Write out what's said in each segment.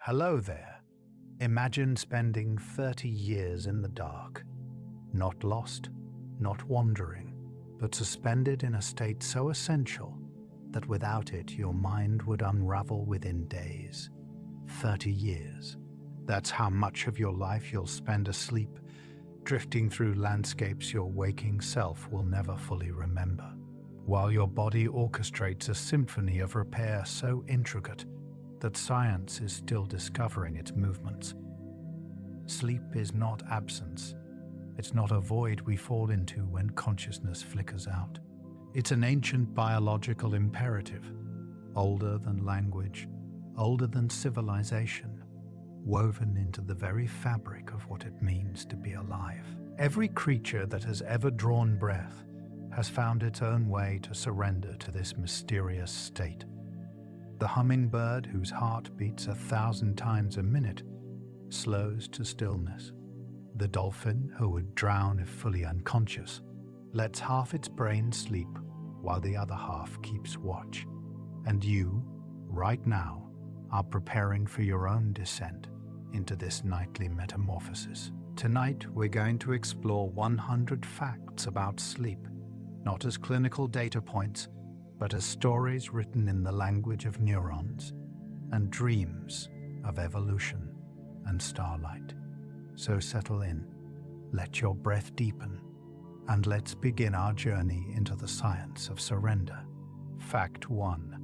Hello there. Imagine spending 30 years in the dark, not lost, not wandering, but suspended in a state so essential that without it your mind would unravel within days. 30 years. That's how much of your life you'll spend asleep, drifting through landscapes your waking self will never fully remember, while your body orchestrates a symphony of repair so intricate that science is still discovering its movements. Sleep is not absence. It's not a void we fall into when consciousness flickers out. It's an ancient biological imperative, older than language, older than civilization, woven into the very fabric of what it means to be alive. Every creature that has ever drawn breath has found its own way to surrender to this mysterious state. The hummingbird, whose heart beats 1,000 times a minute, slows to stillness. The dolphin, who would drown if fully unconscious, lets half its brain sleep while the other half keeps watch. And you, right now, are preparing for your own descent into this nightly metamorphosis. Tonight, we're going to explore 100 facts about sleep, not as clinical data points, but as stories written in the language of neurons and dreams of evolution and starlight. So settle in, let your breath deepen, and let's begin our journey into the science of surrender. Fact 1.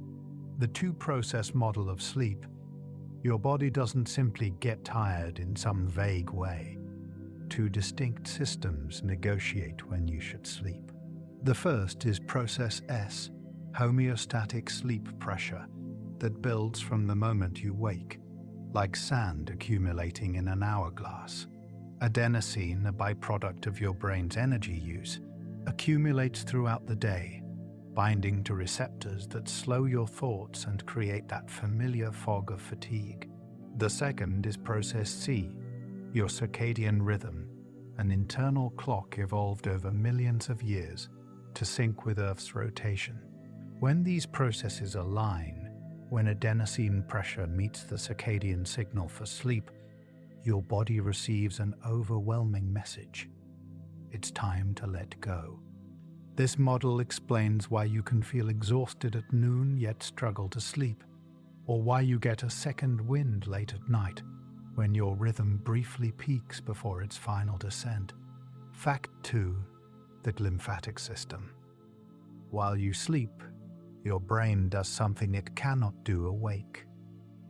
The two-process model of sleep. Your body doesn't simply get tired in some vague way. Two distinct systems negotiate when you should sleep. The first is process S, homeostatic sleep pressure, that builds from the moment you wake, like sand accumulating in an hourglass. Adenosine, a byproduct of your brain's energy use, accumulates throughout the day, binding to receptors that slow your thoughts and create that familiar fog of fatigue. The second is process C, your circadian rhythm, an internal clock evolved over millions of years to sync with Earth's rotation. When these processes align, when adenosine pressure meets the circadian signal for sleep, your body receives an overwhelming message. It's time to let go. This model explains why you can feel exhausted at noon yet struggle to sleep, or why you get a second wind late at night when your rhythm briefly peaks before its final descent. Fact 2. The glymphatic system. While you sleep, your brain does something it cannot do awake.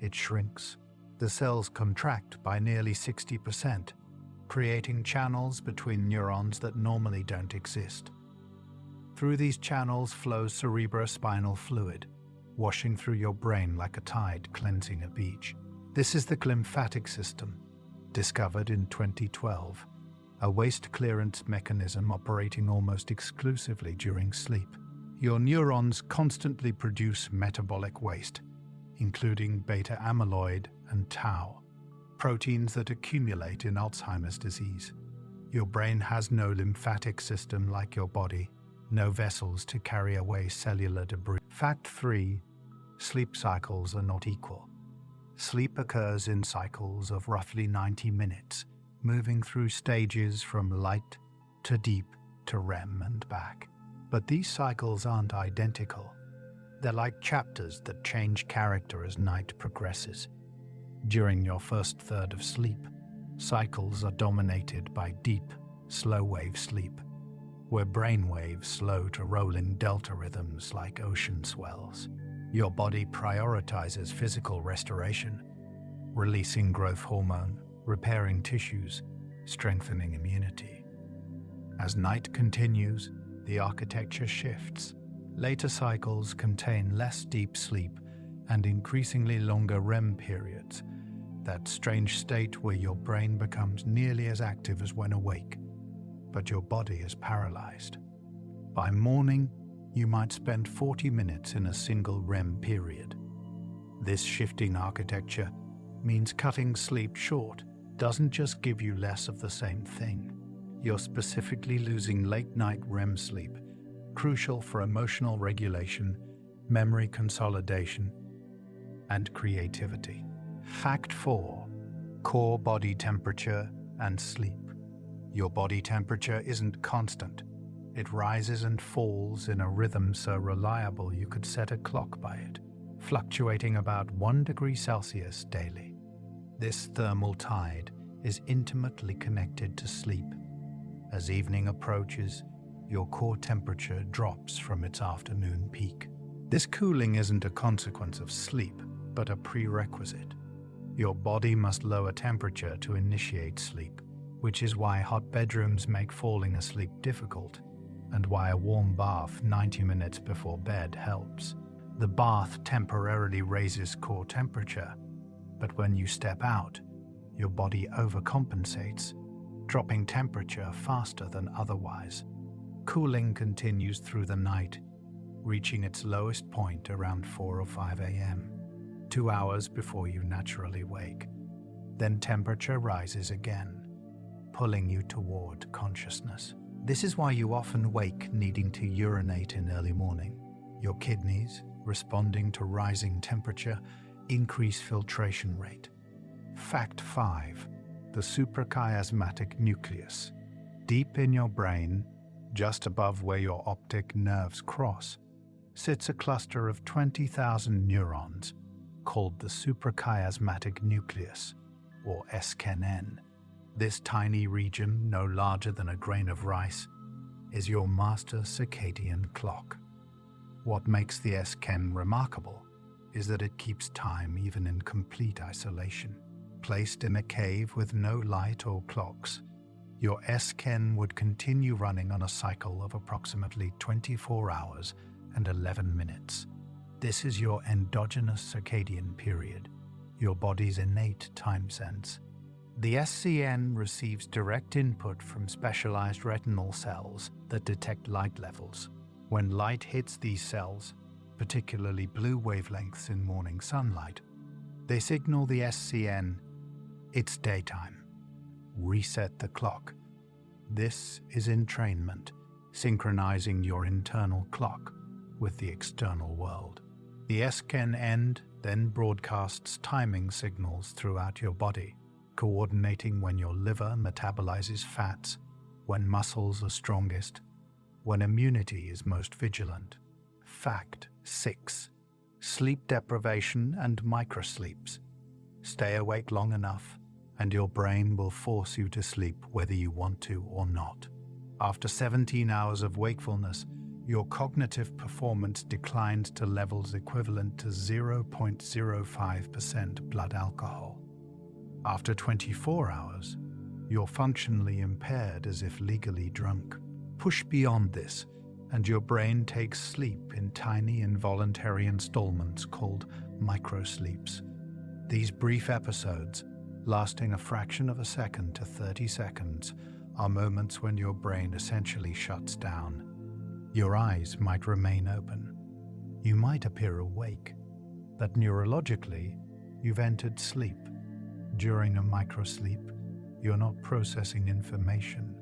It shrinks. The cells contract by nearly 60%, creating channels between neurons that normally don't exist. Through these channels flows cerebrospinal fluid, washing through your brain like a tide cleansing a beach. This is the glymphatic system, discovered in 2012, a waste clearance mechanism operating almost exclusively during sleep. Your neurons constantly produce metabolic waste, including beta amyloid and tau, proteins that accumulate in Alzheimer's disease. Your brain has no lymphatic system like your body, no vessels to carry away cellular debris. Fact 3. Sleep cycles are not equal. Sleep occurs in cycles of roughly 90 minutes, moving through stages from light to deep to REM and back. But these cycles aren't identical. They're like chapters that change character as night progresses. During your first third of sleep, cycles are dominated by deep, slow-wave sleep, where brain waves slow to rolling delta rhythms like ocean swells. Your body prioritizes physical restoration, releasing growth hormone, repairing tissues, strengthening immunity. As night continues, the architecture shifts. Later cycles contain less deep sleep and increasingly longer REM periods, that strange state where your brain becomes nearly as active as when awake, but your body is paralyzed. By morning, you might spend 40 minutes in a single REM period. This shifting architecture means cutting sleep short doesn't just give you less of the same thing. You're specifically losing late-night REM sleep, crucial for emotional regulation, memory consolidation, and creativity. Fact 4. Core body temperature and sleep. Your body temperature isn't constant. It rises and falls in a rhythm so reliable you could set a clock by it, fluctuating about 1 degree Celsius daily. This thermal tide is intimately connected to sleep. As evening approaches, your core temperature drops from its afternoon peak. This cooling isn't a consequence of sleep, but a prerequisite. Your body must lower temperature to initiate sleep, which is why hot bedrooms make falling asleep difficult, and why a warm bath 90 minutes before bed helps. The bath temporarily raises core temperature, but when you step out, your body overcompensates, dropping temperature faster than otherwise. Cooling continues through the night, reaching its lowest point around 4 or 5 a.m., 2 hours before you naturally wake. Then temperature rises again, pulling you toward consciousness. This is why you often wake needing to urinate in early morning. Your kidneys, responding to rising temperature, increase filtration rate. Fact 5. The suprachiasmatic nucleus. Deep in your brain, just above where your optic nerves cross, sits a cluster of 20,000 neurons called the suprachiasmatic nucleus, or SCN. This tiny region, no larger than a grain of rice, is your master circadian clock. What makes the SCN remarkable is that it keeps time even in complete isolation. Placed in a cave with no light or clocks, your SCN would continue running on a cycle of approximately 24 hours and 11 minutes. This is your endogenous circadian period, your body's innate time sense. The SCN receives direct input from specialized retinal cells that detect light levels. When light hits these cells, particularly blue wavelengths in morning sunlight, they signal the SCN, it's daytime. Reset the clock. This is entrainment, synchronizing your internal clock with the external world. The SCN end then broadcasts timing signals throughout your body, coordinating when your liver metabolizes fats, when muscles are strongest, when immunity is most vigilant. Fact 6. Sleep deprivation and microsleeps. Stay awake long enough, and your brain will force you to sleep whether you want to or not. After 17 hours of wakefulness, your cognitive performance declines to levels equivalent to 0.05% blood alcohol. After 24 hours, you're functionally impaired as if legally drunk. Push beyond this, and your brain takes sleep in tiny involuntary installments called microsleeps. These brief episodes, lasting a fraction of a second to 30 seconds, are moments when your brain essentially shuts down. Your eyes might remain open. You might appear awake, but neurologically, you've entered sleep. During a microsleep, you're not processing information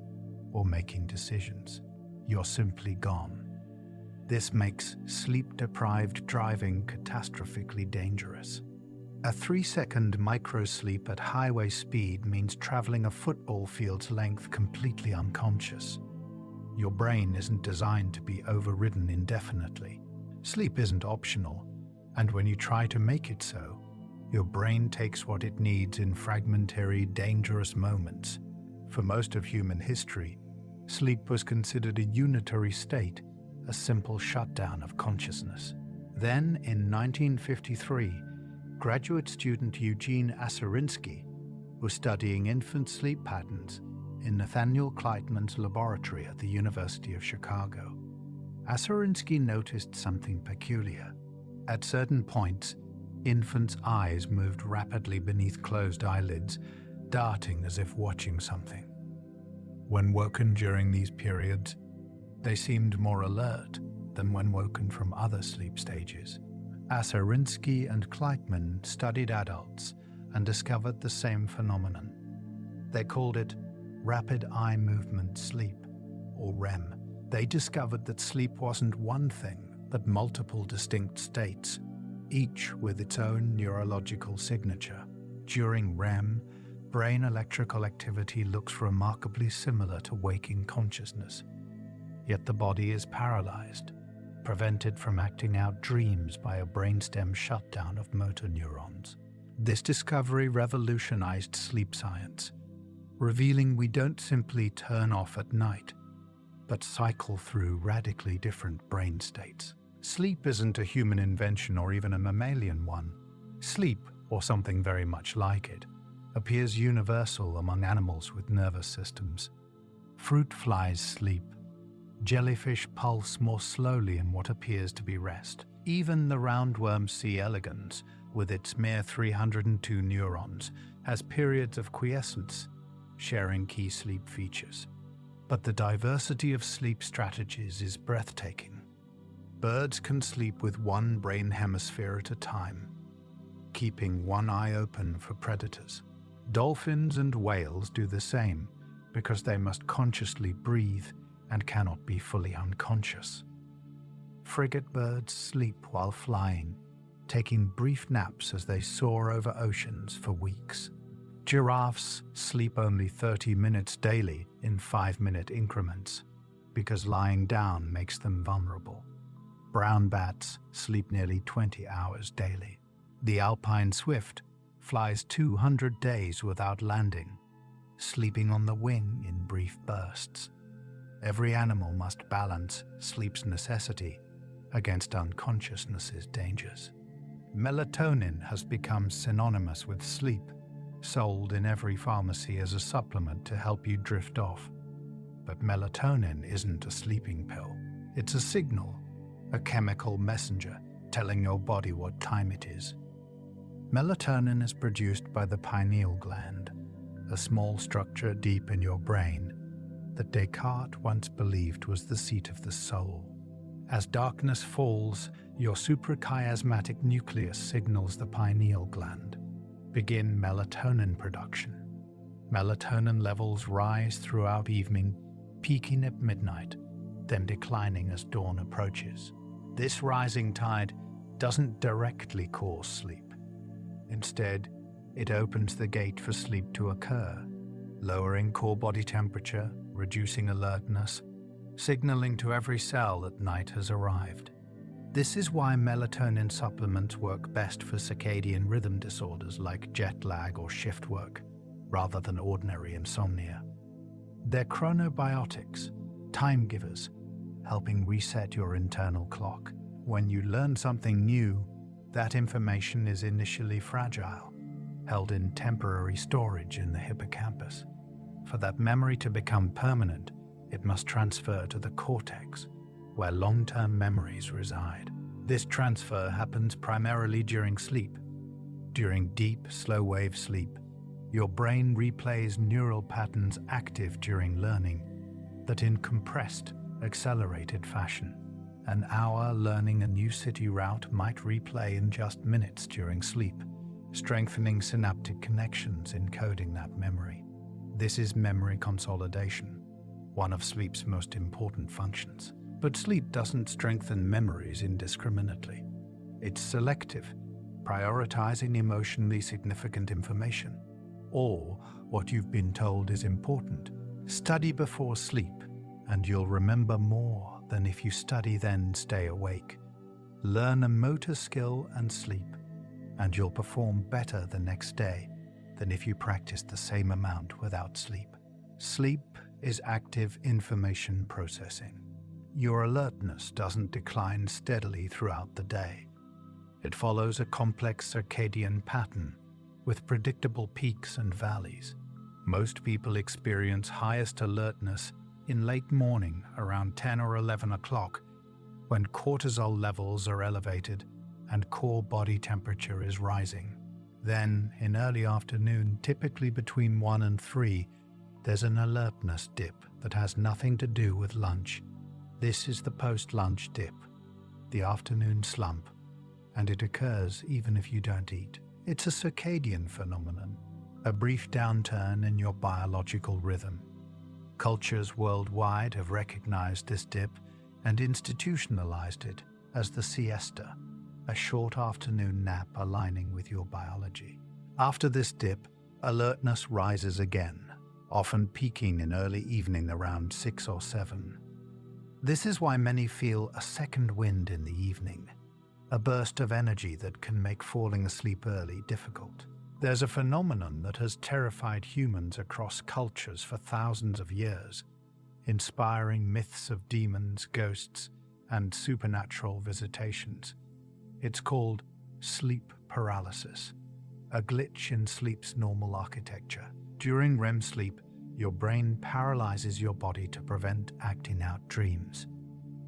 or making decisions. You're simply gone. This makes sleep-deprived driving catastrophically dangerous. A 3-second microsleep at highway speed means traveling a football field's length completely unconscious. Your brain isn't designed to be overridden indefinitely. Sleep isn't optional, and when you try to make it so, your brain takes what it needs in fragmentary, dangerous moments. For most of human history, sleep was considered a unitary state, a simple shutdown of consciousness. Then, in 1953, graduate student Eugene Aserinsky was studying infant sleep patterns in Nathaniel Kleitman's laboratory at the University of Chicago. Aserinsky noticed something peculiar. At certain points, infants' eyes moved rapidly beneath closed eyelids, darting as if watching something. When woken during these periods, they seemed more alert than when woken from other sleep stages. Aserinsky and Kleitman studied adults and discovered the same phenomenon. They called it rapid eye movement sleep, or REM. They discovered that sleep wasn't one thing, but multiple distinct states, each with its own neurological signature. During REM, brain electrical activity looks remarkably similar to waking consciousness, yet the body is paralyzed, prevented from acting out dreams by a brainstem shutdown of motor neurons. This discovery revolutionized sleep science, revealing we don't simply turn off at night, but cycle through radically different brain states. Sleep isn't a human invention or even a mammalian one. Sleep, or something very much like it, appears universal among animals with nervous systems. Fruit flies sleep. Jellyfish pulse more slowly in what appears to be rest. Even the roundworm C. elegans, with its mere 302 neurons, has periods of quiescence, sharing key sleep features. But the diversity of sleep strategies is breathtaking. Birds can sleep with one brain hemisphere at a time, keeping one eye open for predators. Dolphins and whales do the same because they must consciously breathe and cannot be fully unconscious. Frigate birds sleep while flying, taking brief naps as they soar over oceans for weeks. Giraffes sleep only 30 minutes daily in 5-minute increments because lying down makes them vulnerable. Brown bats sleep nearly 20 hours daily. The alpine swift flies 200 days without landing, sleeping on the wing in brief bursts. Every animal must balance sleep's necessity against unconsciousness's dangers. Melatonin has become synonymous with sleep, sold in every pharmacy as a supplement to help you drift off. But melatonin isn't a sleeping pill. It's a signal, a chemical messenger telling your body what time it is. Melatonin is produced by the pineal gland, a small structure deep in your brain that Descartes once believed was the seat of the soul. As darkness falls, your suprachiasmatic nucleus signals the pineal gland. Begin melatonin production. Melatonin levels rise throughout evening, peaking at midnight, then declining as dawn approaches. This rising tide doesn't directly cause sleep. Instead, it opens the gate for sleep to occur, lowering core body temperature, reducing alertness, signaling to every cell that night has arrived. This is why melatonin supplements work best for circadian rhythm disorders like jet lag or shift work, rather than ordinary insomnia. They're chronobiotics, time givers, helping reset your internal clock. When you learn something new, that information is initially fragile, held in temporary storage in the hippocampus. For that memory to become permanent, it must transfer to the cortex, where long-term memories reside. This transfer happens primarily during sleep. During deep, slow-wave sleep, your brain replays neural patterns active during learning that in compressed, accelerated fashion. An hour learning a new city route might replay in just minutes during sleep, strengthening synaptic connections encoding that memory. This is memory consolidation, one of sleep's most important functions. But sleep doesn't strengthen memories indiscriminately. It's selective, prioritizing emotionally significant information, or what you've been told is important. Study before sleep, and you'll remember more than if you study then stay awake. Learn a motor skill and sleep, and you'll perform better the next day than if you practiced the same amount without sleep. Sleep is active information processing. Your alertness doesn't decline steadily throughout the day. It follows a complex circadian pattern with predictable peaks and valleys. Most people experience highest alertness in late morning around 10 or 11 o'clock when cortisol levels are elevated and core body temperature is rising. Then, in early afternoon, typically between 1 and 3, there's an alertness dip that has nothing to do with lunch. This is the post-lunch dip, the afternoon slump, and it occurs even if you don't eat. It's a circadian phenomenon, a brief downturn in your biological rhythm. Cultures worldwide have recognized this dip and institutionalized it as the siesta, a short afternoon nap aligning with your biology. After this dip, alertness rises again, often peaking in early evening around 6 or 7. This is why many feel a second wind in the evening, a burst of energy that can make falling asleep early difficult. There's a phenomenon that has terrified humans across cultures for thousands of years, inspiring myths of demons, ghosts, and supernatural visitations. It's called sleep paralysis, a glitch in sleep's normal architecture. During REM sleep, your brain paralyzes your body to prevent acting out dreams.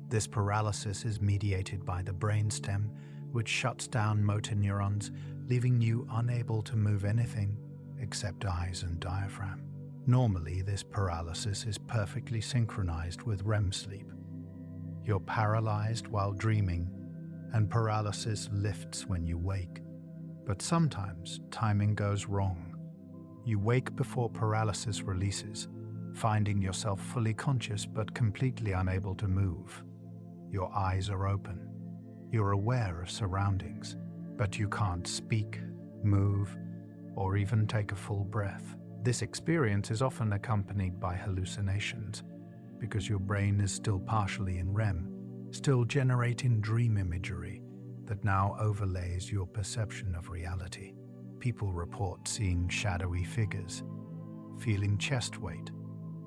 This paralysis is mediated by the brainstem, which shuts down motor neurons, leaving you unable to move anything except eyes and diaphragm. Normally, this paralysis is perfectly synchronized with REM sleep. You're paralyzed while dreaming, and paralysis lifts when you wake. But sometimes timing goes wrong. You wake before paralysis releases, finding yourself fully conscious but completely unable to move. Your eyes are open. You're aware of surroundings, but you can't speak, move, or even take a full breath. This experience is often accompanied by hallucinations, because your brain is still partially in REM, still generating dream imagery that now overlays your perception of reality. People report seeing shadowy figures, feeling chest weight,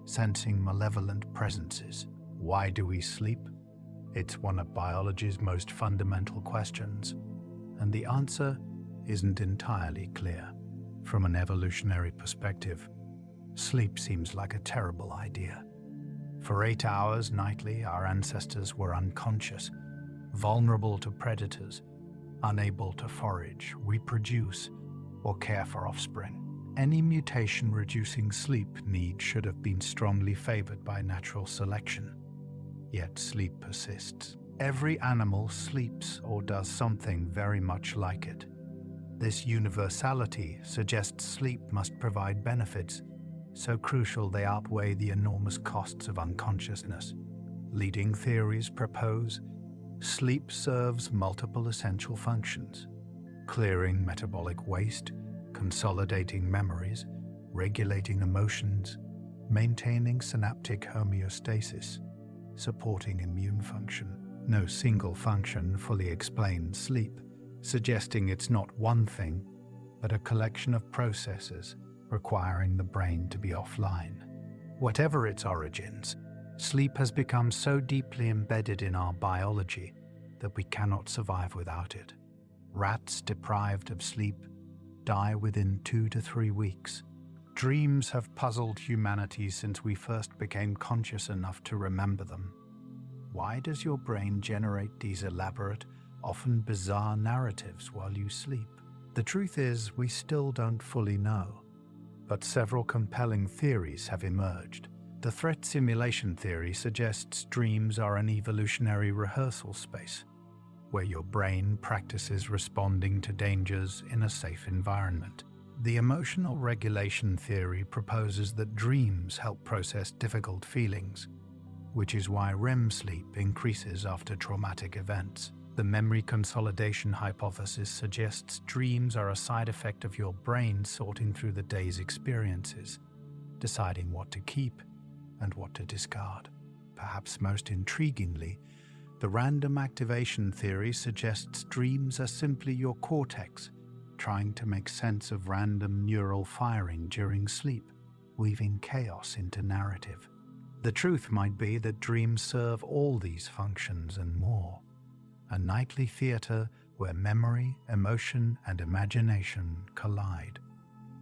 sensing malevolent presences. Why do we sleep? It's one of biology's most fundamental questions, and the answer isn't entirely clear. From an evolutionary perspective, sleep seems like a terrible idea. For 8 hours nightly, our ancestors were unconscious, vulnerable to predators, unable to forage, reproduce, or care for offspring. Any mutation-reducing sleep need should have been strongly favored by natural selection. Yet sleep persists. Every animal sleeps or does something very much like it. This universality suggests sleep must provide benefits so crucial they outweigh the enormous costs of unconsciousness. Leading theories propose sleep serves multiple essential functions: clearing metabolic waste, consolidating memories, regulating emotions, maintaining synaptic homeostasis, supporting immune function. No single function fully explains sleep, suggesting it's not one thing, but a collection of processes requiring the brain to be offline. Whatever its origins, sleep has become so deeply embedded in our biology that we cannot survive without it. Rats deprived of sleep die within 2 to 3 weeks. Dreams have puzzled humanity since we first became conscious enough to remember them. Why does your brain generate these elaborate, often bizarre narratives while you sleep? The truth is, we still don't fully know, but several compelling theories have emerged. The threat simulation theory suggests dreams are an evolutionary rehearsal space, where your brain practices responding to dangers in a safe environment. The emotional regulation theory proposes that dreams help process difficult feelings, which is why REM sleep increases after traumatic events. The memory consolidation hypothesis suggests dreams are a side effect of your brain sorting through the day's experiences, deciding what to keep and what to discard. Perhaps most intriguingly, the random activation theory suggests dreams are simply your cortex trying to make sense of random neural firing during sleep, weaving chaos into narrative. The truth might be that dreams serve all these functions and more. A nightly theater where memory, emotion, and imagination collide.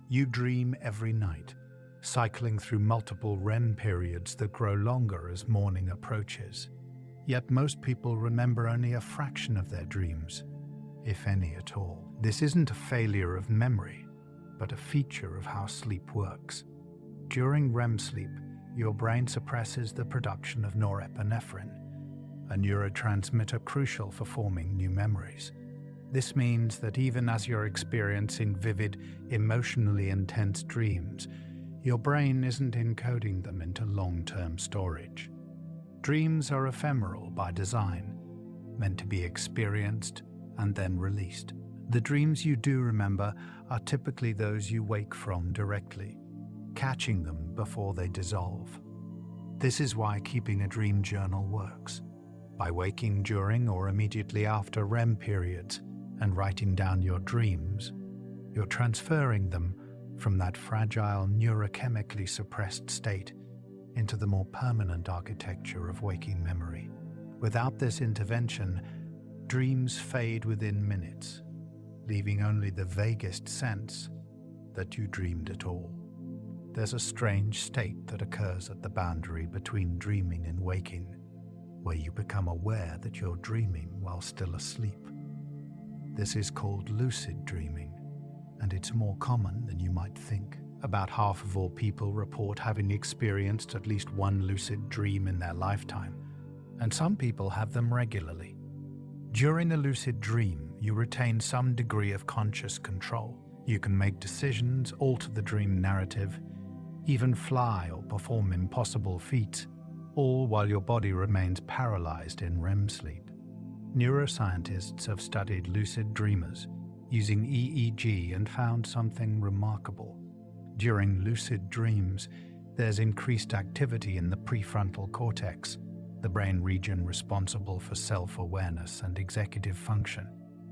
You dream every night, cycling through multiple REM periods that grow longer as morning approaches. Yet most people remember only a fraction of their dreams, if any at all. This isn't a failure of memory, but a feature of how sleep works. During REM sleep, your brain suppresses the production of norepinephrine, a neurotransmitter crucial for forming new memories. This means that even as you're experiencing vivid, emotionally intense dreams, your brain isn't encoding them into long-term storage. Dreams are ephemeral by design, meant to be experienced and then released. The dreams you do remember are typically those you wake from directly, catching them before they dissolve. This is why keeping a dream journal works. By waking during or immediately after REM periods and writing down your dreams, you're transferring them from that fragile, neurochemically suppressed state into the more permanent architecture of waking memory. Without this intervention, dreams fade within minutes, leaving only the vaguest sense that you dreamed at all. There's a strange state that occurs at the boundary between dreaming and waking, where you become aware that you're dreaming while still asleep. This is called lucid dreaming, and it's more common than you might think. About half of all people report having experienced at least one lucid dream in their lifetime, and some people have them regularly. During a lucid dream, you retain some degree of conscious control. You can make decisions, alter the dream narrative, even fly or perform impossible feats, all while your body remains paralyzed in REM sleep. Neuroscientists have studied lucid dreamers using EEG and found something remarkable. During lucid dreams, there's increased activity in the prefrontal cortex, the brain region responsible for self-awareness and executive function,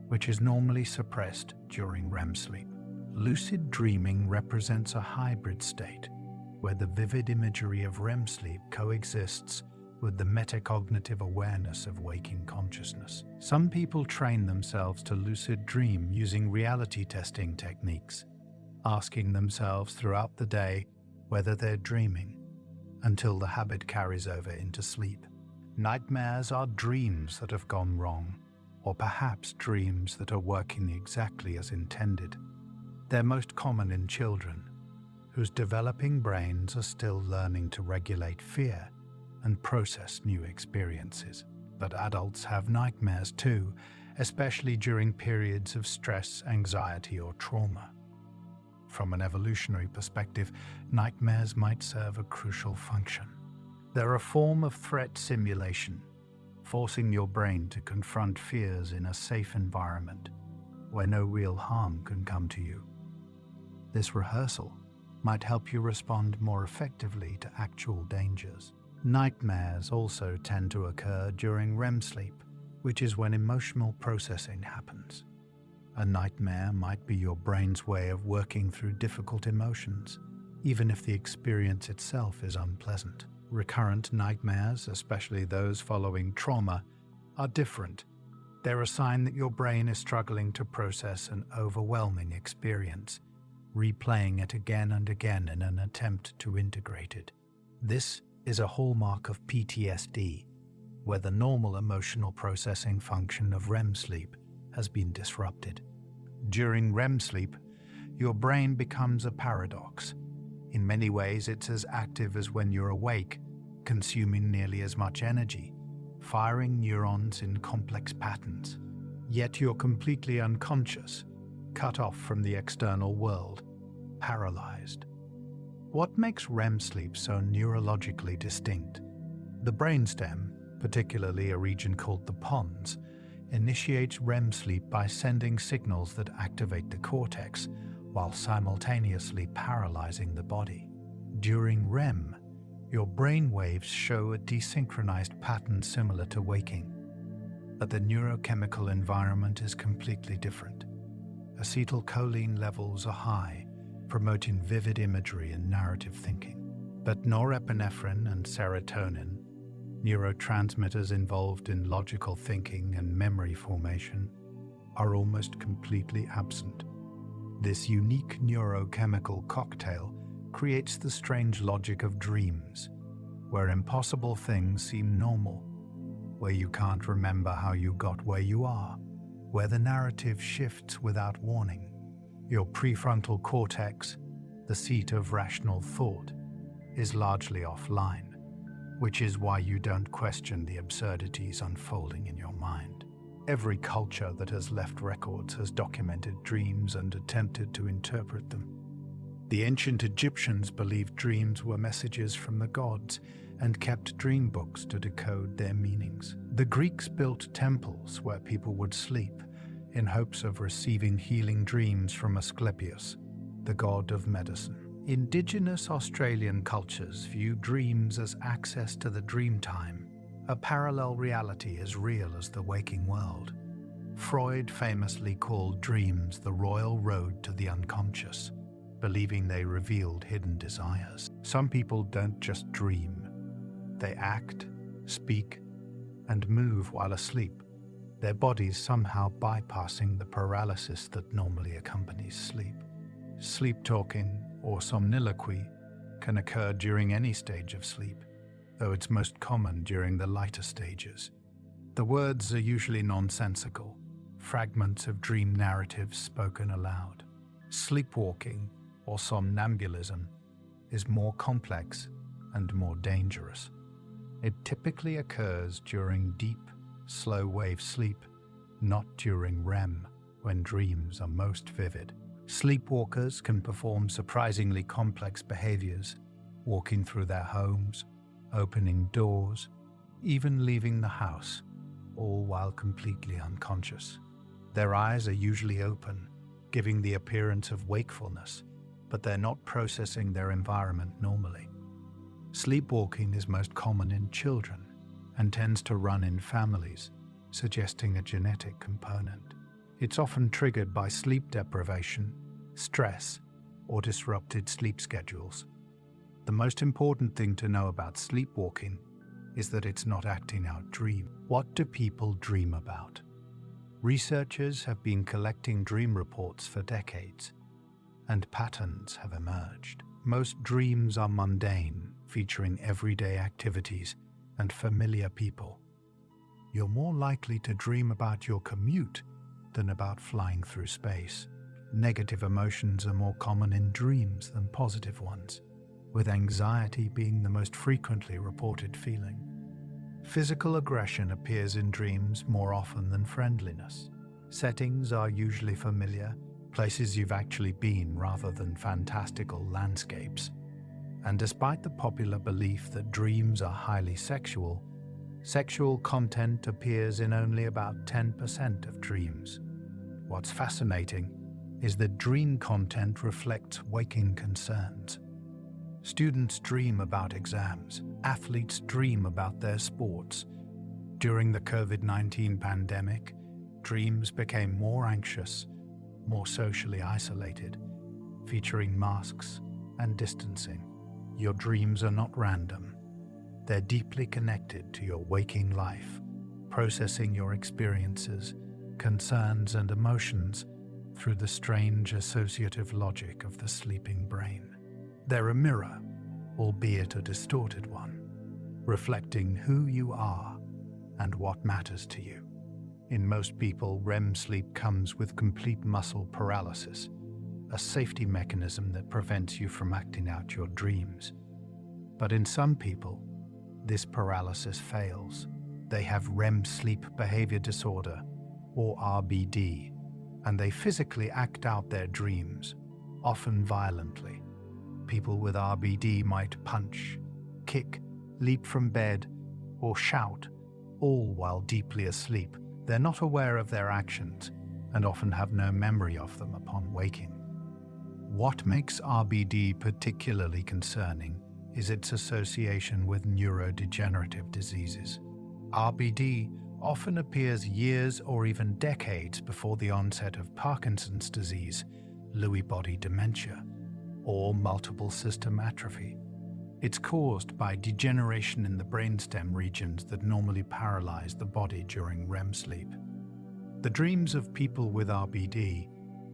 which is normally suppressed during REM sleep. Lucid dreaming represents a hybrid state, where the vivid imagery of REM sleep coexists with the metacognitive awareness of waking consciousness. Some people train themselves to lucid dream using reality testing techniques, asking themselves throughout the day whether they're dreaming, until the habit carries over into sleep. Nightmares are dreams that have gone wrong, or perhaps dreams that are working exactly as intended. They're most common in children, whose developing brains are still learning to regulate fear and process new experiences. But adults have nightmares too, especially during periods of stress, anxiety, or trauma. From an evolutionary perspective, nightmares might serve a crucial function. They're a form of threat simulation, forcing your brain to confront fears in a safe environment where no real harm can come to you. This rehearsal might help you respond more effectively to actual dangers. Nightmares also tend to occur during REM sleep, which is when emotional processing happens. A nightmare might be your brain's way of working through difficult emotions, even if the experience itself is unpleasant. Recurrent nightmares, especially those following trauma, are different. They're a sign that your brain is struggling to process an overwhelming experience, replaying it again and again in an attempt to integrate it. This is a hallmark of PTSD, where the normal emotional processing function of REM sleep has been disrupted. During REM sleep, your brain becomes a paradox. In many ways, it's as active as when you're awake, consuming nearly as much energy, firing neurons in complex patterns. Yet you're completely unconscious, cut off from the external world, paralyzed. What makes REM sleep so neurologically distinct? The brainstem, particularly a region called the pons, initiates REM sleep by sending signals that activate the cortex while simultaneously paralyzing the body. During REM, your brain waves show a desynchronized pattern similar to waking, but the neurochemical environment is completely different. Acetylcholine levels are high, promoting vivid imagery and narrative thinking. But norepinephrine and serotonin, neurotransmitters involved in logical thinking and memory formation, are almost completely absent. This unique neurochemical cocktail creates the strange logic of dreams, where impossible things seem normal, where you can't remember how you got where you are, where the narrative shifts without warning. Your prefrontal cortex, the seat of rational thought, is largely offline, which is why you don't question the absurdities unfolding in your mind. Every culture that has left records has documented dreams and attempted to interpret them. The ancient Egyptians believed dreams were messages from the gods and kept dream books to decode their meanings. The Greeks built temples where people would sleep, in hopes of receiving healing dreams from Asclepius, the god of medicine. Indigenous Australian cultures view dreams as access to the dream time, a parallel reality as real as the waking world. Freud famously called dreams the royal road to the unconscious, believing they revealed hidden desires. Some people don't just dream. They act, speak, and move while asleep, their bodies somehow bypassing the paralysis that normally accompanies sleep. Sleep talking, or somniloquy, can occur during any stage of sleep, though it's most common during the lighter stages. The words are usually nonsensical, fragments of dream narratives spoken aloud. Sleepwalking, or somnambulism, is more complex and more dangerous. It typically occurs during deep, slow-wave sleep, not during REM, when dreams are most vivid. Sleepwalkers can perform surprisingly complex behaviors, walking through their homes, opening doors, even leaving the house, all while completely unconscious. Their eyes are usually open, giving the appearance of wakefulness, but they're not processing their environment normally. Sleepwalking is most common in children and tends to run in families, suggesting a genetic component. It's often triggered by sleep deprivation, stress, or disrupted sleep schedules. The most important thing to know about sleepwalking is that it's not acting out dream. What do people dream about? Researchers have been collecting dream reports for decades, and patterns have emerged. Most dreams are mundane, featuring everyday activities and familiar people. You're more likely to dream about your commute than about flying through space. Negative emotions are more common in dreams than positive ones, with anxiety being the most frequently reported feeling. Physical aggression appears in dreams more often than friendliness. Settings are usually familiar, places you've actually been rather than fantastical landscapes. And despite the popular belief that dreams are highly sexual, sexual content appears in only about 10% of dreams. What's fascinating is that dream content reflects waking concerns. Students dream about exams. Athletes dream about their sports. During the COVID-19 pandemic, dreams became more anxious, more socially isolated, featuring masks and distancing. Your dreams are not random. They're deeply connected to your waking life, processing your experiences, concerns, and emotions through the strange associative logic of the sleeping brain. They're a mirror, albeit a distorted one, reflecting who you are and what matters to you. In most people, REM sleep comes with complete muscle paralysis, a safety mechanism that prevents you from acting out your dreams. But in some people, this paralysis fails. They have REM sleep behavior disorder, or RBD, and they physically act out their dreams, often violently. People with RBD might punch, kick, leap from bed, or shout, all while deeply asleep. They're not aware of their actions and often have no memory of them upon waking. What makes RBD particularly concerning is its association with neurodegenerative diseases. RBD often appears years or even decades before the onset of Parkinson's disease, Lewy body dementia, or multiple system atrophy. It's caused by degeneration in the brainstem regions that normally paralyze the body during REM sleep. The dreams of people with RBD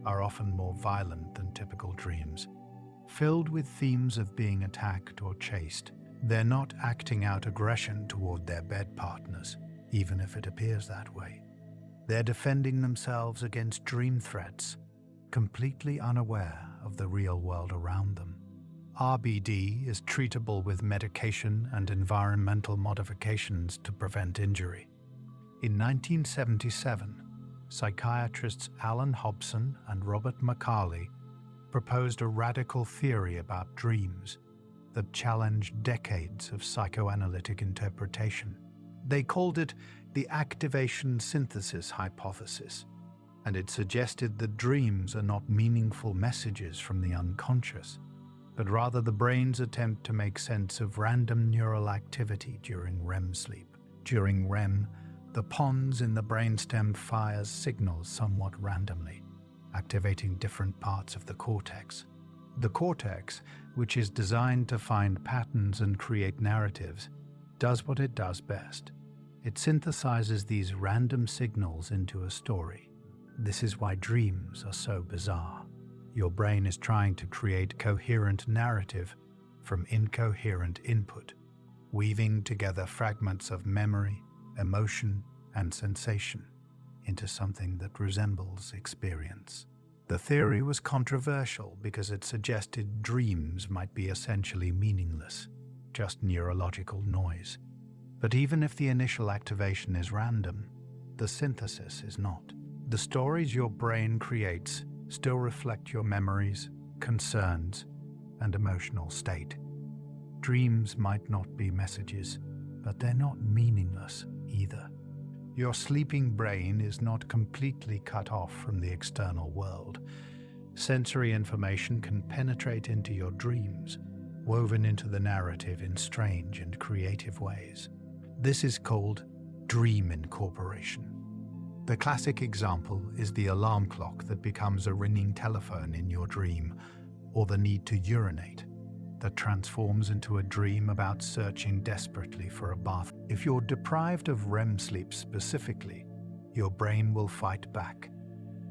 are often more violent than typical dreams, filled with themes of being attacked or chased. They're not acting out aggression toward their bed partners, even if it appears that way. They're defending themselves against dream threats, completely unaware of the real world around them. RBD is treatable with medication and environmental modifications to prevent injury. In 1977, psychiatrists Alan Hobson and Robert McCarley proposed a radical theory about dreams that challenged decades of psychoanalytic interpretation. They called it the activation synthesis hypothesis. and it suggested that dreams are not meaningful messages from the unconscious, but rather the brain's attempt to make sense of random neural activity during REM sleep. During REM, the pons in the brainstem fires signals somewhat randomly, activating different parts of the cortex. The cortex, which is designed to find patterns and create narratives, does what it does best. It synthesizes these random signals into a story. This is why dreams are so bizarre. Your brain is trying to create coherent narrative from incoherent input, weaving together fragments of memory, emotion, and sensation into something that resembles experience. The theory was controversial because it suggested dreams might be essentially meaningless, just neurological noise. But even if the initial activation is random, the synthesis is not. The stories your brain creates still reflect your memories, concerns, and emotional state. Dreams might not be messages, but they're not meaningless either. Your sleeping brain is not completely cut off from the external world. Sensory information can penetrate into your dreams, woven into the narrative in strange and creative ways. This is called dream incorporation. The classic example is the alarm clock that becomes a ringing telephone in your dream, or the need to urinate that transforms into a dream about searching desperately for a bath. If you're deprived of REM sleep specifically, your brain will fight back.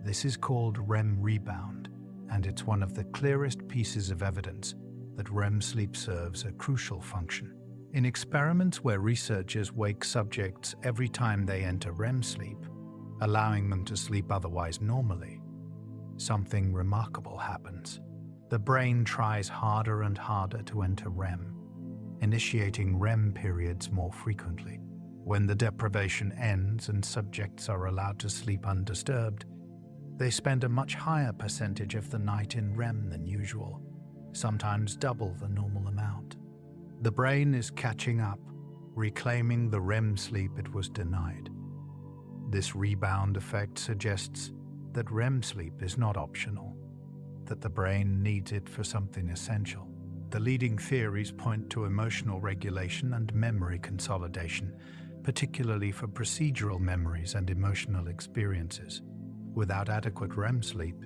This is called REM rebound, and it's one of the clearest pieces of evidence that REM sleep serves a crucial function. In experiments where researchers wake subjects every time they enter REM sleep, allowing them to sleep otherwise normally, something remarkable happens. The brain tries harder and harder to enter REM, initiating REM periods more frequently. When the deprivation ends and subjects are allowed to sleep undisturbed, they spend a much higher percentage of the night in REM than usual, sometimes double the normal amount. The brain is catching up, reclaiming the REM sleep it was denied. This rebound effect suggests that REM sleep is not optional, that the brain needs it for something essential. The leading theories point to emotional regulation and memory consolidation, particularly for procedural memories and emotional experiences. Without adequate REM sleep,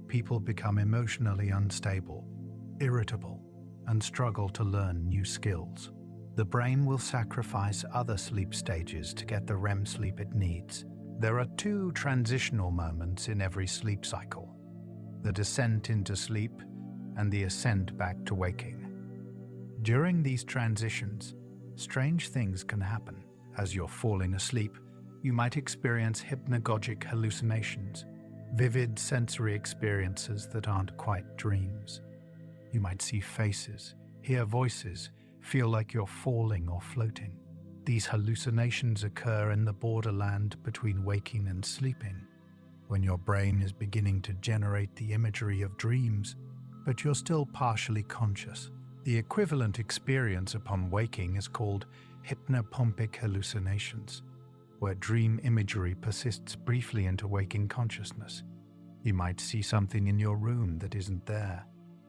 people become emotionally unstable, irritable, and struggle to learn new skills. The brain will sacrifice other sleep stages to get the REM sleep it needs. There are two transitional moments in every sleep cycle: the descent into sleep and the ascent back to waking. During these transitions, strange things can happen. As you're falling asleep, you might experience hypnagogic hallucinations, vivid sensory experiences that aren't quite dreams. You might see faces, hear voices, feel like you're falling or floating. These hallucinations occur in the borderland between waking and sleeping, when your brain is beginning to generate the imagery of dreams, but you're still partially conscious. The equivalent experience upon waking is called hypnopompic hallucinations, where dream imagery persists briefly into waking consciousness. You might see something in your room that isn't there,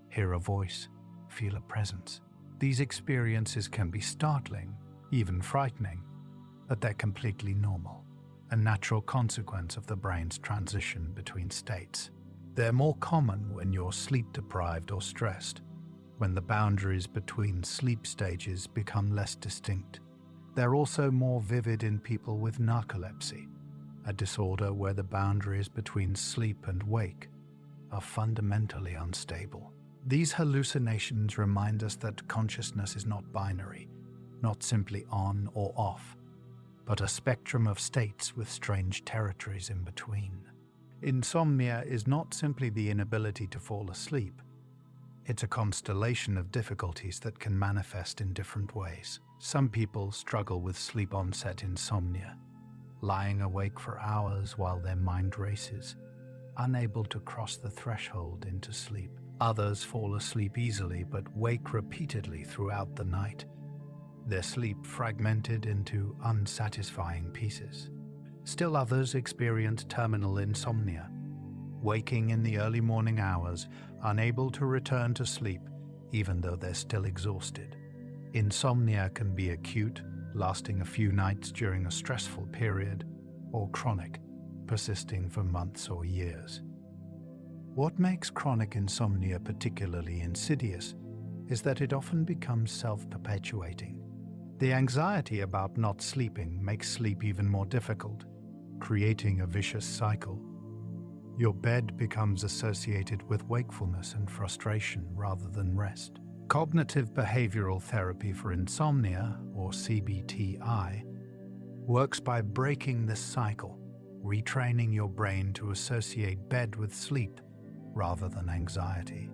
hear a voice, feel a presence. These experiences can be startling, even frightening, but they're completely normal, a natural consequence of the brain's transition between states. They're more common when you're sleep-deprived or stressed, when the boundaries between sleep stages become less distinct. They're also more vivid in people with narcolepsy, a disorder where the boundaries between sleep and wake are fundamentally unstable. These hallucinations remind us that consciousness is not binary, not simply on or off, but a spectrum of states with strange territories in between. Insomnia is not simply the inability to fall asleep. It's a constellation of difficulties that can manifest in different ways. Some people struggle with sleep-onset insomnia, lying awake for hours while their mind races, unable to cross the threshold into sleep. Others fall asleep easily but wake repeatedly throughout the night, their sleep fragmented into unsatisfying pieces. Still others experience terminal insomnia, waking in the early morning hours, unable to return to sleep even though they're still exhausted. Insomnia can be acute, lasting a few nights during a stressful period, or chronic, persisting for months or years. What makes chronic insomnia particularly insidious is that it often becomes self-perpetuating. The anxiety about not sleeping makes sleep even more difficult, creating a vicious cycle. Your bed becomes associated with wakefulness and frustration rather than rest. Cognitive behavioral therapy for insomnia, or CBTI, works by breaking this cycle, retraining your brain to associate bed with sleep rather than anxiety.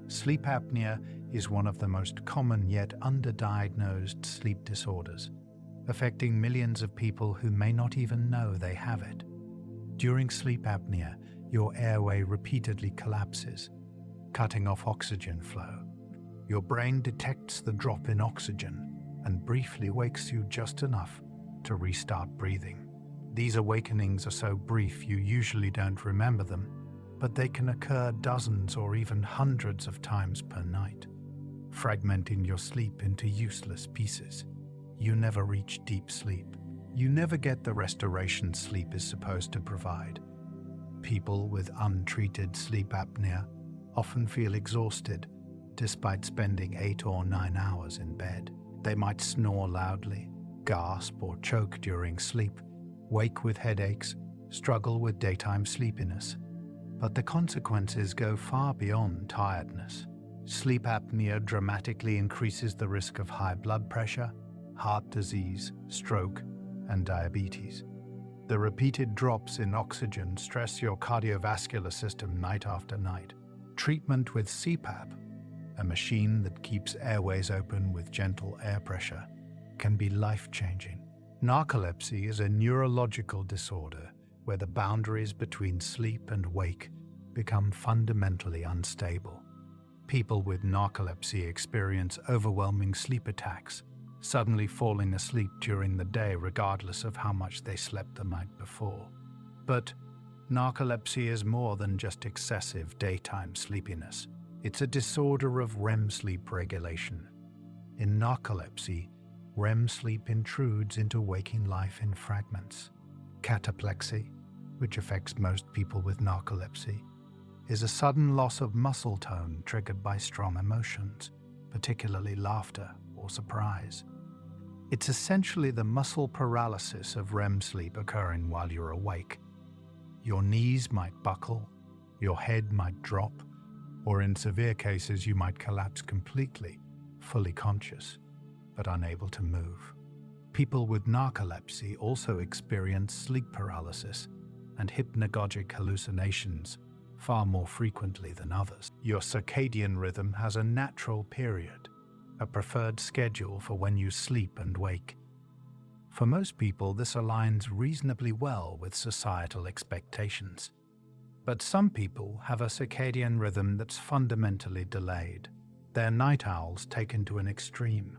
Sleep apnea is one of the most common yet underdiagnosed sleep disorders, affecting millions of people who may not even know they have it. During sleep apnea, your airway repeatedly collapses, cutting off oxygen flow. Your brain detects the drop in oxygen and briefly wakes you just enough to restart breathing. These awakenings are so brief you usually don't remember them, but they can occur dozens or even hundreds of times per night, fragmenting your sleep into useless pieces. You never reach deep sleep. You never get the restoration sleep is supposed to provide. People with untreated sleep apnea often feel exhausted despite spending 8 or 9 hours in bed. They might snore loudly, gasp or choke during sleep, wake with headaches, struggle with daytime sleepiness. But the consequences go far beyond tiredness. Sleep apnea dramatically increases the risk of high blood pressure, heart disease, stroke, and diabetes. The repeated drops in oxygen stress your cardiovascular system night after night. Treatment with CPAP, a machine that keeps airways open with gentle air pressure, can be life-changing. Narcolepsy is a neurological disorder where the boundaries between sleep and wake become fundamentally unstable. People with narcolepsy experience overwhelming sleep attacks, suddenly falling asleep during the day regardless of how much they slept the night before. But narcolepsy is more than just excessive daytime sleepiness. It's a disorder of REM sleep regulation. In narcolepsy, REM sleep intrudes into waking life in fragments. Cataplexy, which affects most people with narcolepsy, is a sudden loss of muscle tone triggered by strong emotions, particularly laughter or surprise. It's essentially the muscle paralysis of REM sleep occurring while you're awake. Your knees might buckle, your head might drop, or in severe cases you might collapse completely, fully conscious, but unable to move. People with narcolepsy also experience sleep paralysis and hypnagogic hallucinations far more frequently than others. Your circadian rhythm has a natural period, a preferred schedule for when you sleep and wake. For most people, this aligns reasonably well with societal expectations. But some people have a circadian rhythm that's fundamentally delayed. They're night owls taken to an extreme.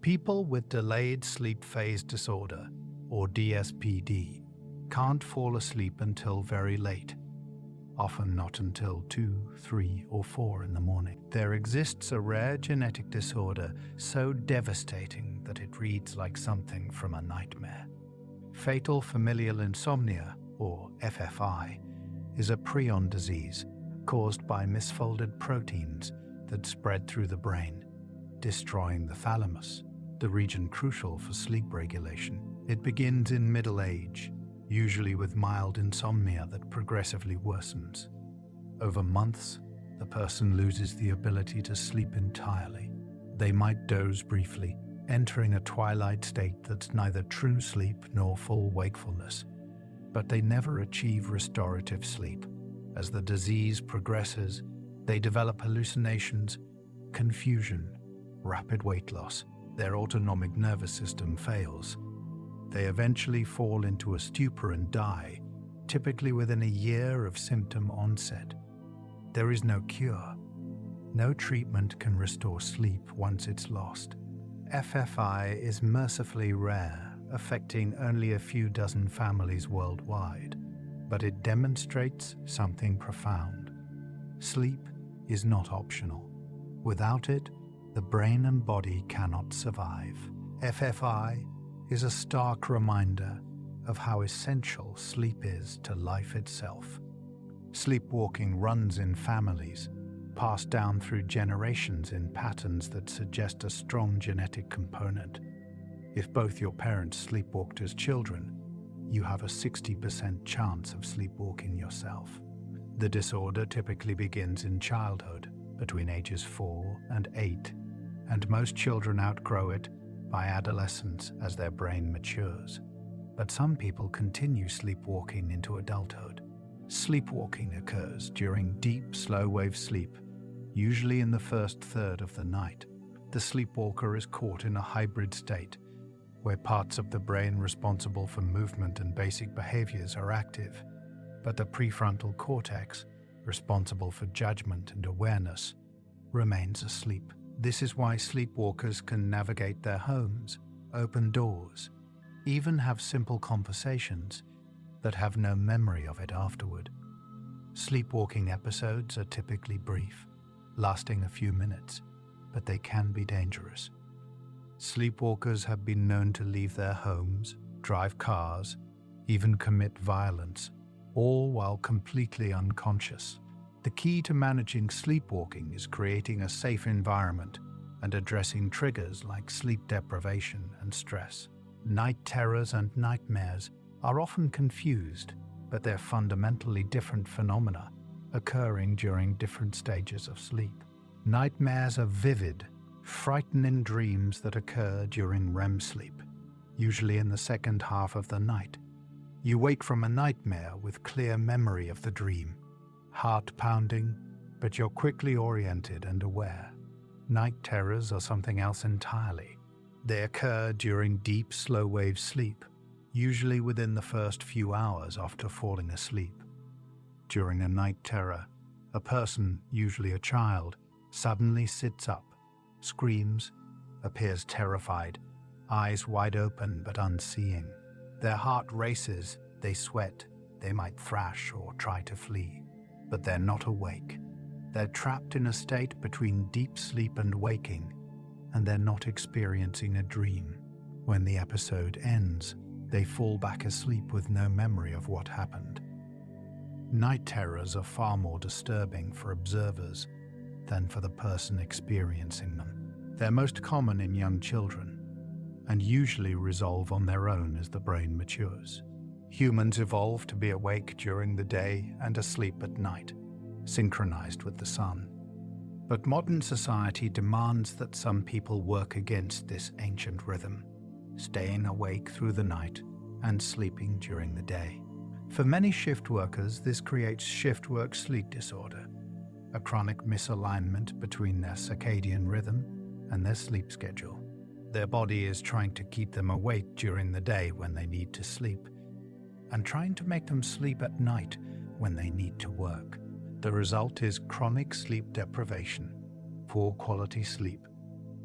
People with delayed sleep phase disorder, or DSPD, can't fall asleep until very late, often not until 2, 3, or 4 in the morning. There exists a rare genetic disorder so devastating that it reads like something from a nightmare. Fatal familial insomnia, or FFI, is a prion disease caused by misfolded proteins that spread through the brain, destroying the thalamus, the region crucial for sleep regulation. It begins in middle age, usually with mild insomnia that progressively worsens. Over months, the person loses the ability to sleep entirely. They might doze briefly, entering a twilight state that's neither true sleep nor full wakefulness. But they never achieve restorative sleep. As the disease progresses, they develop hallucinations, confusion, rapid weight loss. Their autonomic nervous system fails. They eventually fall into a stupor and die, typically within a year of symptom onset. There is no cure. No treatment can restore sleep once it's lost. FFI is mercifully rare, affecting only a few dozen families worldwide, but it demonstrates something profound. Sleep is not optional. Without it, the brain and body cannot survive. FFI is a stark reminder of how essential sleep is to life itself. Sleepwalking runs in families, passed down through generations in patterns that suggest a strong genetic component. If both your parents sleepwalked as children, you have a 60% chance of sleepwalking yourself. The disorder typically begins in childhood, between ages 4 and 8, and most children outgrow it by adolescence as their brain matures. But some people continue sleepwalking into adulthood. Sleepwalking occurs during deep, slow-wave sleep, usually in the first third of the night. The sleepwalker is caught in a hybrid state, where parts of the brain responsible for movement and basic behaviors are active, but the prefrontal cortex, responsible for judgment and awareness, remains asleep. This is why sleepwalkers can navigate their homes, open doors, even have simple conversations, but have no memory of it afterward. Sleepwalking episodes are typically brief, lasting a few minutes, but they can be dangerous. Sleepwalkers have been known to leave their homes, drive cars, even commit violence, all while completely unconscious. The key to managing sleepwalking is creating a safe environment and addressing triggers like sleep deprivation and stress. Night terrors and nightmares are often confused, but they're fundamentally different phenomena occurring during different stages of sleep. Nightmares are vivid, frightening dreams that occur during REM sleep, usually in the second half of the night. You wake from a nightmare with clear memory of the dream, heart pounding, but you're quickly oriented and aware. Night terrors are something else entirely. They occur during deep, slow-wave sleep, usually within the first few hours after falling asleep. During a night terror, a person, usually a child, suddenly sits up, screams, appears terrified, eyes wide open but unseeing. Their heart races, they sweat, they might thrash or try to flee, but they're not awake. They're trapped in a state between deep sleep and waking, and they're not experiencing a dream. When the episode ends, they fall back asleep with no memory of what happened. Night terrors are far more disturbing for observers than for the person experiencing them. They're most common in young children and usually resolve on their own as the brain matures. Humans evolved to be awake during the day and asleep at night, synchronized with the sun. But modern society demands that some people work against this ancient rhythm, staying awake through the night and sleeping during the day. For many shift workers, this creates shift work sleep disorder, a chronic misalignment between their circadian rhythm and their sleep schedule. Their body is trying to keep them awake during the day when they need to sleep, and trying to make them sleep at night when they need to work. The result is chronic sleep deprivation, poor quality sleep,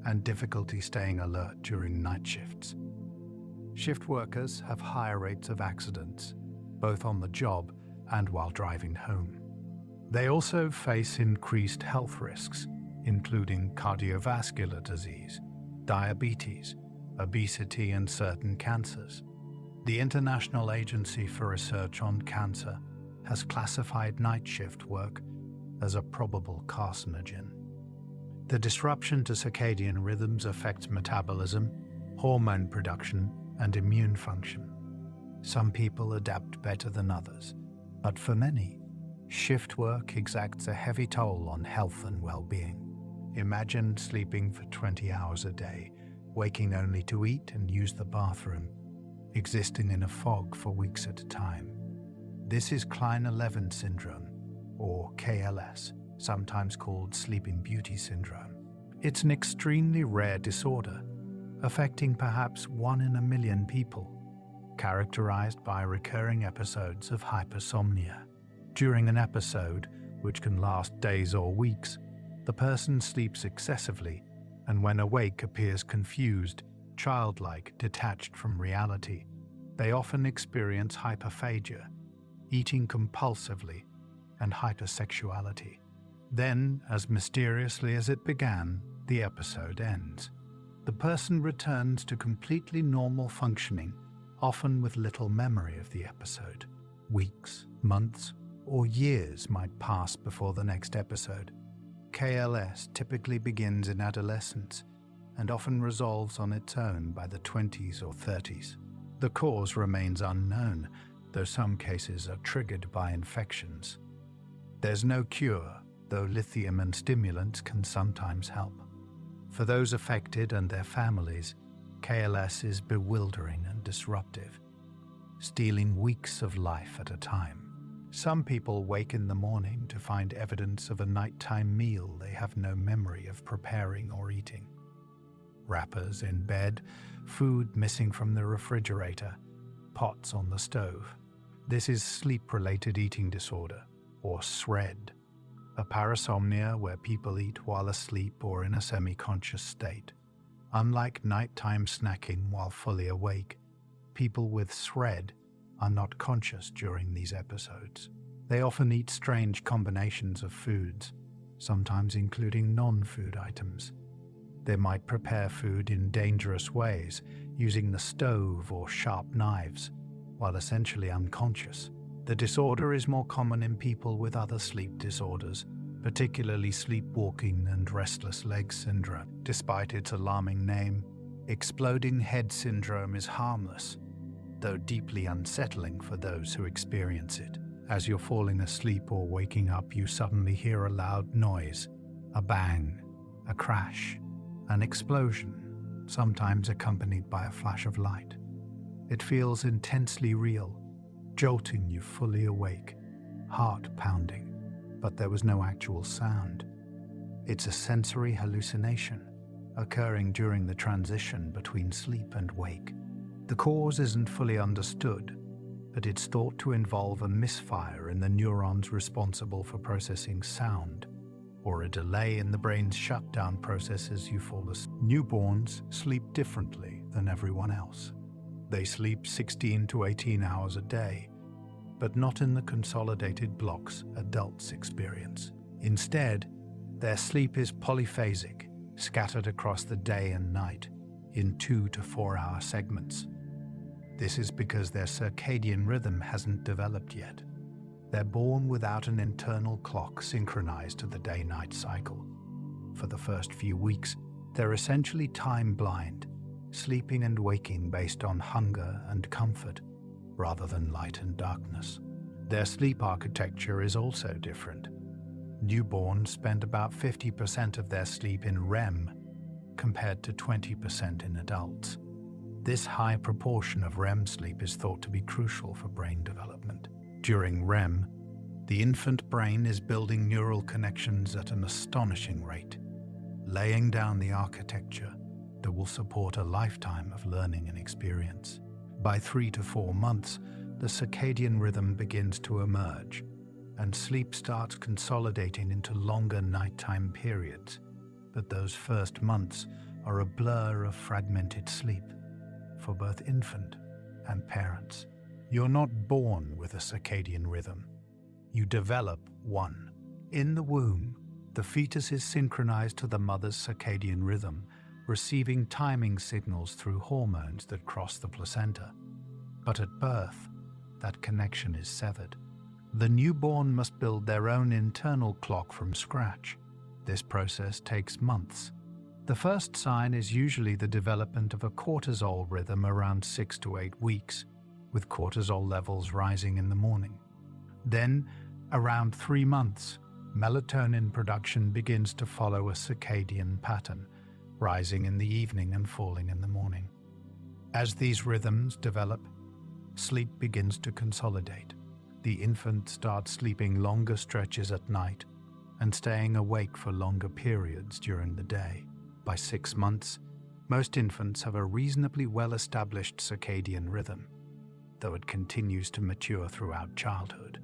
and difficulty staying alert during night shifts. Shift workers have higher rates of accidents, both on the job and while driving home. They also face increased health risks, including cardiovascular disease, diabetes, obesity, and certain cancers. The International Agency for Research on Cancer has classified night shift work as a probable carcinogen. The disruption to circadian rhythms affects metabolism, hormone production, and immune function. Some people adapt better than others, but for many, shift work exacts a heavy toll on health and well-being. Imagine sleeping for 20 hours a day, waking only to eat and use the bathroom, existing in a fog for weeks at a time. This is Klein-11 syndrome, or KLS, sometimes called Sleeping Beauty syndrome. It's an extremely rare disorder, affecting perhaps 1 in a million people, characterized by recurring episodes of hypersomnia. During an episode, which can last days or weeks, the person sleeps excessively and when awake appears confused, childlike, detached from reality. They often experience hyperphagia, eating compulsively, and hypersexuality. Then, as mysteriously as it began, the episode ends. The person returns to completely normal functioning, often with little memory of the episode. Weeks, months, or years might pass before the next episode. KLS typically begins in adolescence and often resolves on its own by the 20s or 30s. The cause remains unknown, though some cases are triggered by infections. There's no cure, though lithium and stimulants can sometimes help. For those affected and their families, KLS is bewildering and disruptive, stealing weeks of life at a time. Some people wake in the morning to find evidence of a nighttime meal they have no memory of preparing or eating. Wrappers in bed, food missing from the refrigerator, pots on the stove. This is sleep-related eating disorder, or SRED, a parasomnia where people eat while asleep or in a semi-conscious state. Unlike nighttime snacking while fully awake, people with SRED are not conscious during these episodes. They often eat strange combinations of foods, sometimes including non-food items. They might prepare food in dangerous ways, using the stove or sharp knives, while essentially unconscious. The disorder is more common in people with other sleep disorders, particularly sleepwalking and restless leg syndrome. Despite its alarming name, exploding head syndrome is harmless, though deeply unsettling for those who experience it. As you're falling asleep or waking up, you suddenly hear a loud noise, a bang, a crash, an explosion, sometimes accompanied by a flash of light. It feels intensely real, jolting you fully awake, heart pounding, but there was no actual sound. It's a sensory hallucination, occurring during the transition between sleep and wake. The cause isn't fully understood, but it's thought to involve a misfire in the neurons responsible for processing sound, or a delay in the brain's shutdown process as you fall asleep. Newborns sleep differently than everyone else. They sleep 16 to 18 hours a day, but not in the consolidated blocks adults experience. Instead, their sleep is polyphasic, scattered across the day and night in 2 to 4 hour segments. This is because their circadian rhythm hasn't developed yet. They're born without an internal clock synchronized to the day-night cycle. For the first few weeks, they're essentially time-blind, sleeping and waking based on hunger and comfort, rather than light and darkness. Their sleep architecture is also different. Newborns spend about 50% of their sleep in REM, compared to 20% in adults. This high proportion of REM sleep is thought to be crucial for brain development. During REM, the infant brain is building neural connections at an astonishing rate, laying down the architecture that will support a lifetime of learning and experience. By 3 to 4 months, the circadian rhythm begins to emerge, and sleep starts consolidating into longer nighttime periods. But those first months are a blur of fragmented sleep for both infant and parents. You're not born with a circadian rhythm. You develop one. In the womb, the fetus is synchronized to the mother's circadian rhythm, receiving timing signals through hormones that cross the placenta. But at birth, that connection is severed. The newborn must build their own internal clock from scratch. This process takes months. The first sign is usually the development of a cortisol rhythm around 6 to 8 weeks, with cortisol levels rising in the morning. Then, around 3 months, melatonin production begins to follow a circadian pattern, rising in the evening and falling in the morning. As these rhythms develop, sleep begins to consolidate. The infant starts sleeping longer stretches at night and staying awake for longer periods during the day. By 6 months, most infants have a reasonably well-established circadian rhythm, though it continues to mature throughout childhood.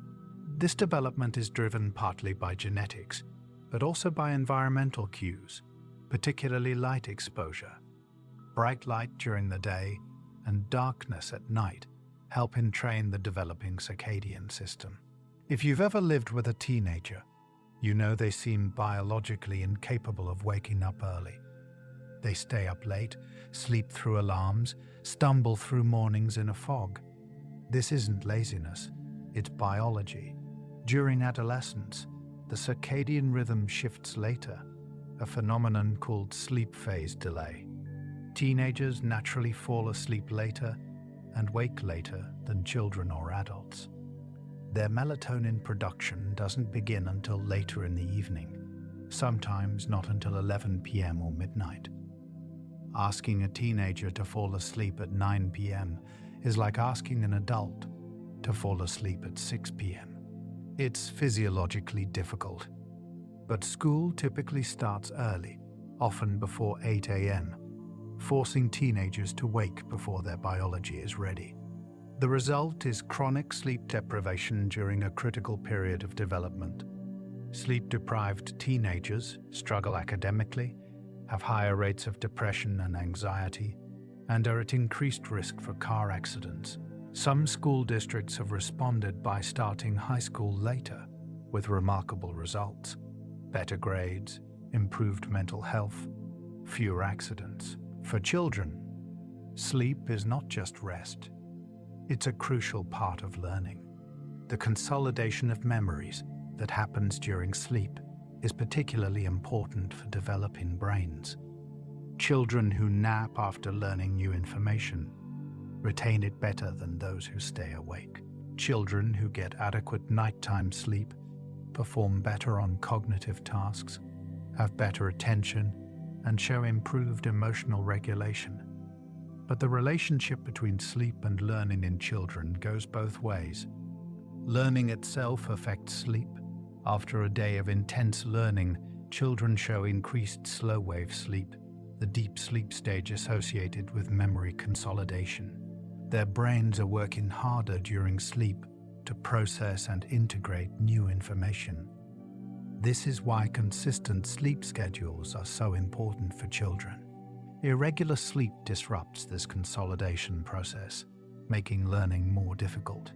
This development is driven partly by genetics, but also by environmental cues, particularly light exposure. Bright light during the day and darkness at night help entrain the developing circadian system. If you've ever lived with a teenager, you know they seem biologically incapable of waking up early. They stay up late, sleep through alarms, stumble through mornings in a fog. This isn't laziness, it's biology. During adolescence, the circadian rhythm shifts later, a phenomenon called sleep phase delay. Teenagers naturally fall asleep later and wake later than children or adults. Their melatonin production doesn't begin until later in the evening, sometimes not until 11 p.m. or midnight. Asking a teenager to fall asleep at 9 p.m. is like asking an adult to fall asleep at 6 p.m. It's physiologically difficult, but school typically starts early, often before 8 a.m., forcing teenagers to wake before their biology is ready. The result is chronic sleep deprivation during a critical period of development. Sleep-deprived teenagers struggle academically, have higher rates of depression and anxiety, and are at increased risk for car accidents. Some school districts have responded by starting high school later, with remarkable results. Better grades, improved mental health, fewer accidents. For children, sleep is not just rest. It's a crucial part of learning. The consolidation of memories that happens during sleep is particularly important for developing brains. Children who nap after learning new information retain it better than those who stay awake. Children who get adequate nighttime sleep perform better on cognitive tasks, have better attention, and show improved emotional regulation. But the relationship between sleep and learning in children goes both ways. Learning itself affects sleep. After a day of intense learning, children show increased slow-wave sleep, the deep sleep stage associated with memory consolidation. Their brains are working harder during sleep to process and integrate new information. This is why consistent sleep schedules are so important for children. Irregular sleep disrupts this consolidation process, making learning more difficult.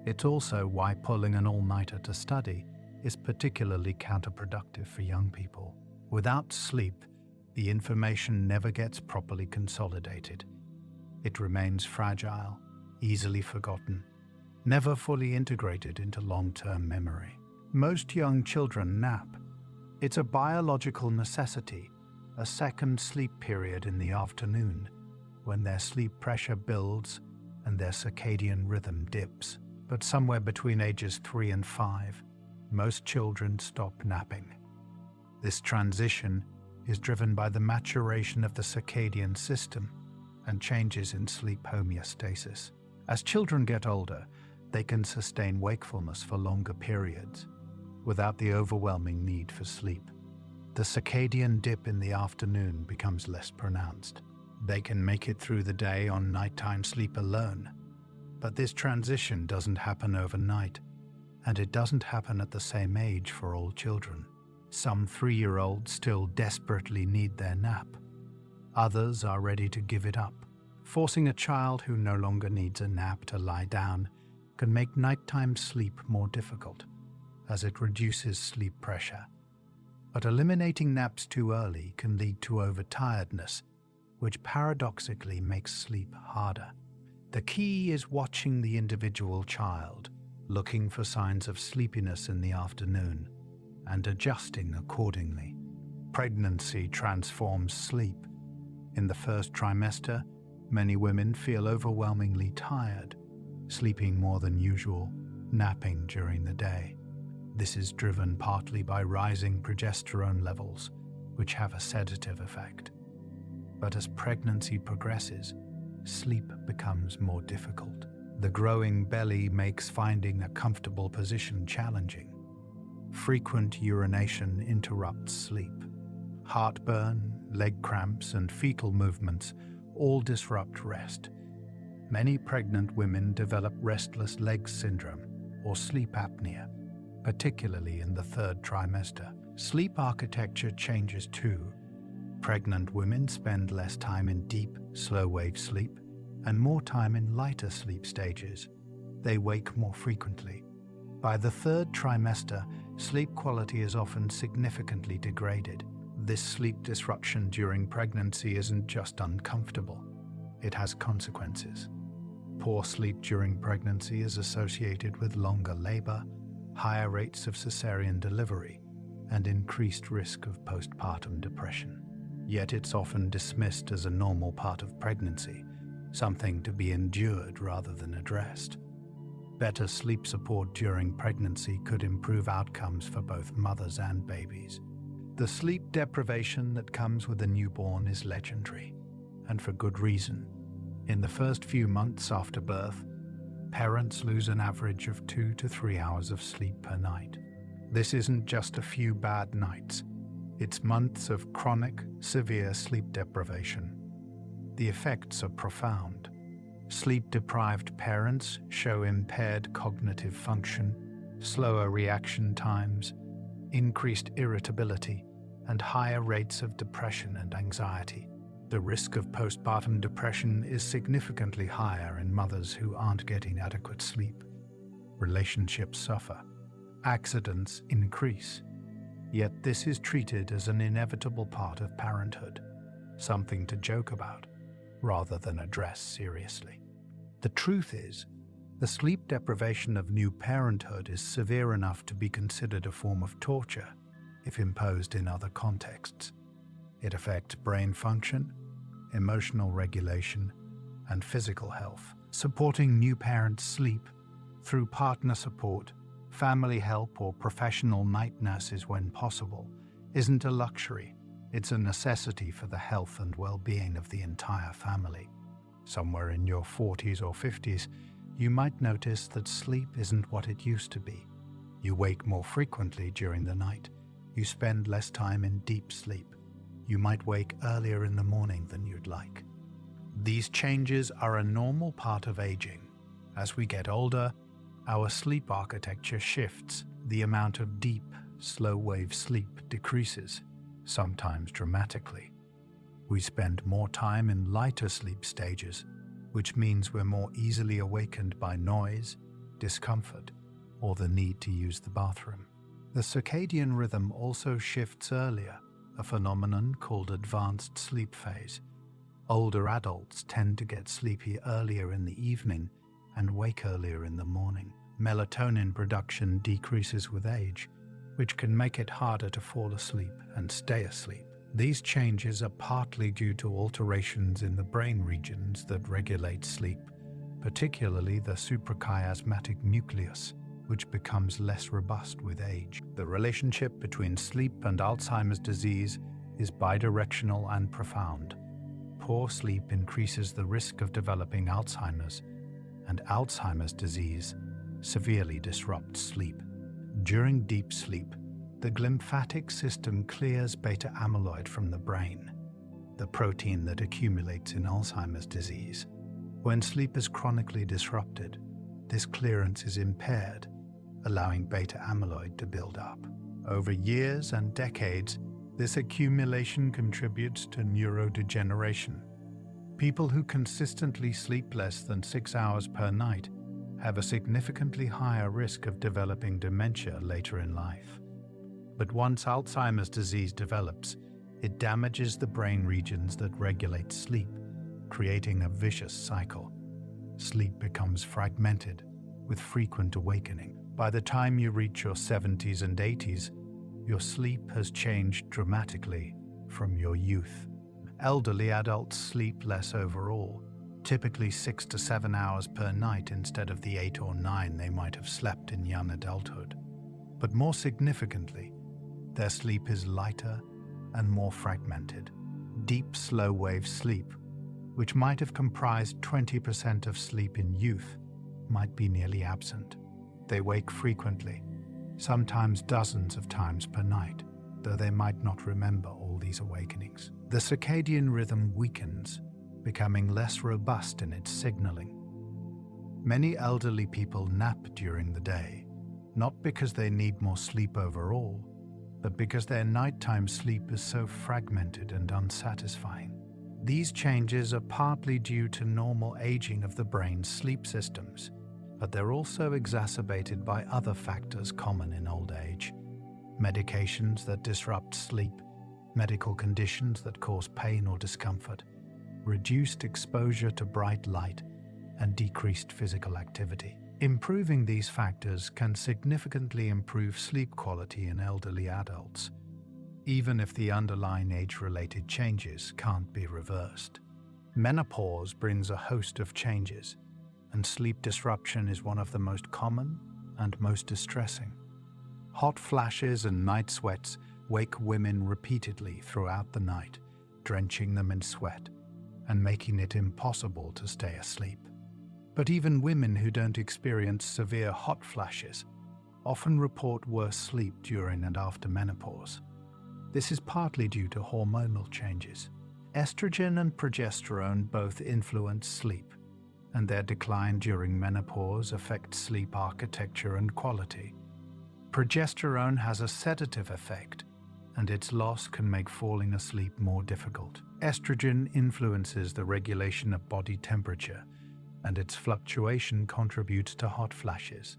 It's also why pulling an all-nighter to study is particularly counterproductive for young people. Without sleep, the information never gets properly consolidated. It remains fragile, easily forgotten, never fully integrated into long-term memory. Most young children nap. It's a biological necessity, a second sleep period in the afternoon, when their sleep pressure builds and their circadian rhythm dips. But somewhere between ages 3 and 5, most children stop napping. This transition is driven by the maturation of the circadian system and changes in sleep homeostasis. As children get older, they can sustain wakefulness for longer periods without the overwhelming need for sleep. The circadian dip in the afternoon becomes less pronounced. They can make it through the day on nighttime sleep alone. But this transition doesn't happen overnight, and it doesn't happen at the same age for all children. Some 3-year-olds still desperately need their nap. Others are ready to give it up. Forcing a child who no longer needs a nap to lie down can make nighttime sleep more difficult, as it reduces sleep pressure. But eliminating naps too early can lead to overtiredness, which paradoxically makes sleep harder. The key is watching the individual child, looking for signs of sleepiness in the afternoon, and adjusting accordingly. Pregnancy transforms sleep. In the first trimester, many women feel overwhelmingly tired, sleeping more than usual, napping during the day. This is driven partly by rising progesterone levels, which have a sedative effect. But as pregnancy progresses, sleep becomes more difficult. The growing belly makes finding a comfortable position challenging. Frequent urination interrupts sleep. Heartburn, leg cramps, and fetal movements all disrupt rest. Many pregnant women develop restless legs syndrome or sleep apnea, particularly in the third trimester. Sleep architecture changes too. Pregnant women spend less time in deep, slow-wave sleep and more time in lighter sleep stages. They wake more frequently. By the third trimester, sleep quality is often significantly degraded. This sleep disruption during pregnancy isn't just uncomfortable, it has consequences. Poor sleep during pregnancy is associated with longer labor, higher rates of cesarean delivery, and increased risk of postpartum depression. Yet it's often dismissed as a normal part of pregnancy, something to be endured rather than addressed. Better sleep support during pregnancy could improve outcomes for both mothers and babies. The sleep deprivation that comes with a newborn is legendary, and for good reason. In the first few months after birth, parents lose an average of 2 to 3 hours of sleep per night. This isn't just a few bad nights, it's months of chronic, severe sleep deprivation. The effects are profound. Sleep-deprived parents show impaired cognitive function, slower reaction times, increased irritability, and higher rates of depression and anxiety. The risk of postpartum depression is significantly higher in mothers who aren't getting adequate sleep. Relationships suffer. Accidents increase. Yet this is treated as an inevitable part of parenthood, something to joke about, rather than address seriously. The truth is, the sleep deprivation of new parenthood is severe enough to be considered a form of torture if imposed in other contexts. It affects brain function, emotional regulation, and physical health. Supporting new parents' sleep through partner support, family help, or professional night nurses when possible isn't a luxury, it's a necessity for the health and well-being of the entire family. Somewhere in your 40s or 50s, you might notice that sleep isn't what it used to be. You wake more frequently during the night. You spend less time in deep sleep. You might wake earlier in the morning than you'd like. These changes are a normal part of aging. As we get older, our sleep architecture shifts. The amount of deep, slow-wave sleep decreases, sometimes dramatically. We spend more time in lighter sleep stages, which means we're more easily awakened by noise, discomfort, or the need to use the bathroom. The circadian rhythm also shifts earlier, a phenomenon called advanced sleep phase. Older adults tend to get sleepy earlier in the evening and wake earlier in the morning. Melatonin production decreases with age, which can make it harder to fall asleep and stay asleep. These changes are partly due to alterations in the brain regions that regulate sleep, particularly the suprachiasmatic nucleus, which becomes less robust with age. The relationship between sleep and Alzheimer's disease is bidirectional and profound. Poor sleep increases the risk of developing Alzheimer's, and Alzheimer's disease severely disrupts sleep. During deep sleep, the glymphatic system clears beta amyloid from the brain, the protein that accumulates in Alzheimer's disease. When sleep is chronically disrupted, this clearance is impaired, allowing beta amyloid to build up. Over years and decades, this accumulation contributes to neurodegeneration. People who consistently sleep less than 6 hours per night have a significantly higher risk of developing dementia later in life. But once Alzheimer's disease develops, it damages the brain regions that regulate sleep, creating a vicious cycle. Sleep becomes fragmented, with frequent awakening. By the time you reach your 70s and 80s, your sleep has changed dramatically from your youth. Elderly adults sleep less overall, typically 6 to 7 hours per night instead of the 8 or 9 they might have slept in young adulthood. But more significantly, their sleep is lighter and more fragmented. Deep, slow-wave sleep, which might have comprised 20% of sleep in youth, might be nearly absent. They wake frequently, sometimes dozens of times per night, though they might not remember all these awakenings. The circadian rhythm weakens, becoming less robust in its signaling. Many elderly people nap during the day, not because they need more sleep overall, but because their nighttime sleep is so fragmented and unsatisfying. These changes are partly due to normal aging of the brain's sleep systems, but they're also exacerbated by other factors common in old age: medications that disrupt sleep, medical conditions that cause pain or discomfort, reduced exposure to bright light, and decreased physical activity. Improving these factors can significantly improve sleep quality in elderly adults, even if the underlying age-related changes can't be reversed. Menopause brings a host of changes, and sleep disruption is one of the most common and most distressing. Hot flashes and night sweats wake women repeatedly throughout the night, drenching them in sweat and making it impossible to stay asleep. But even women who don't experience severe hot flashes often report worse sleep during and after menopause. This is partly due to hormonal changes. Estrogen and progesterone both influence sleep, and their decline during menopause affects sleep architecture and quality. Progesterone has a sedative effect, and its loss can make falling asleep more difficult. Estrogen influences the regulation of body temperature, and its fluctuation contributes to hot flashes.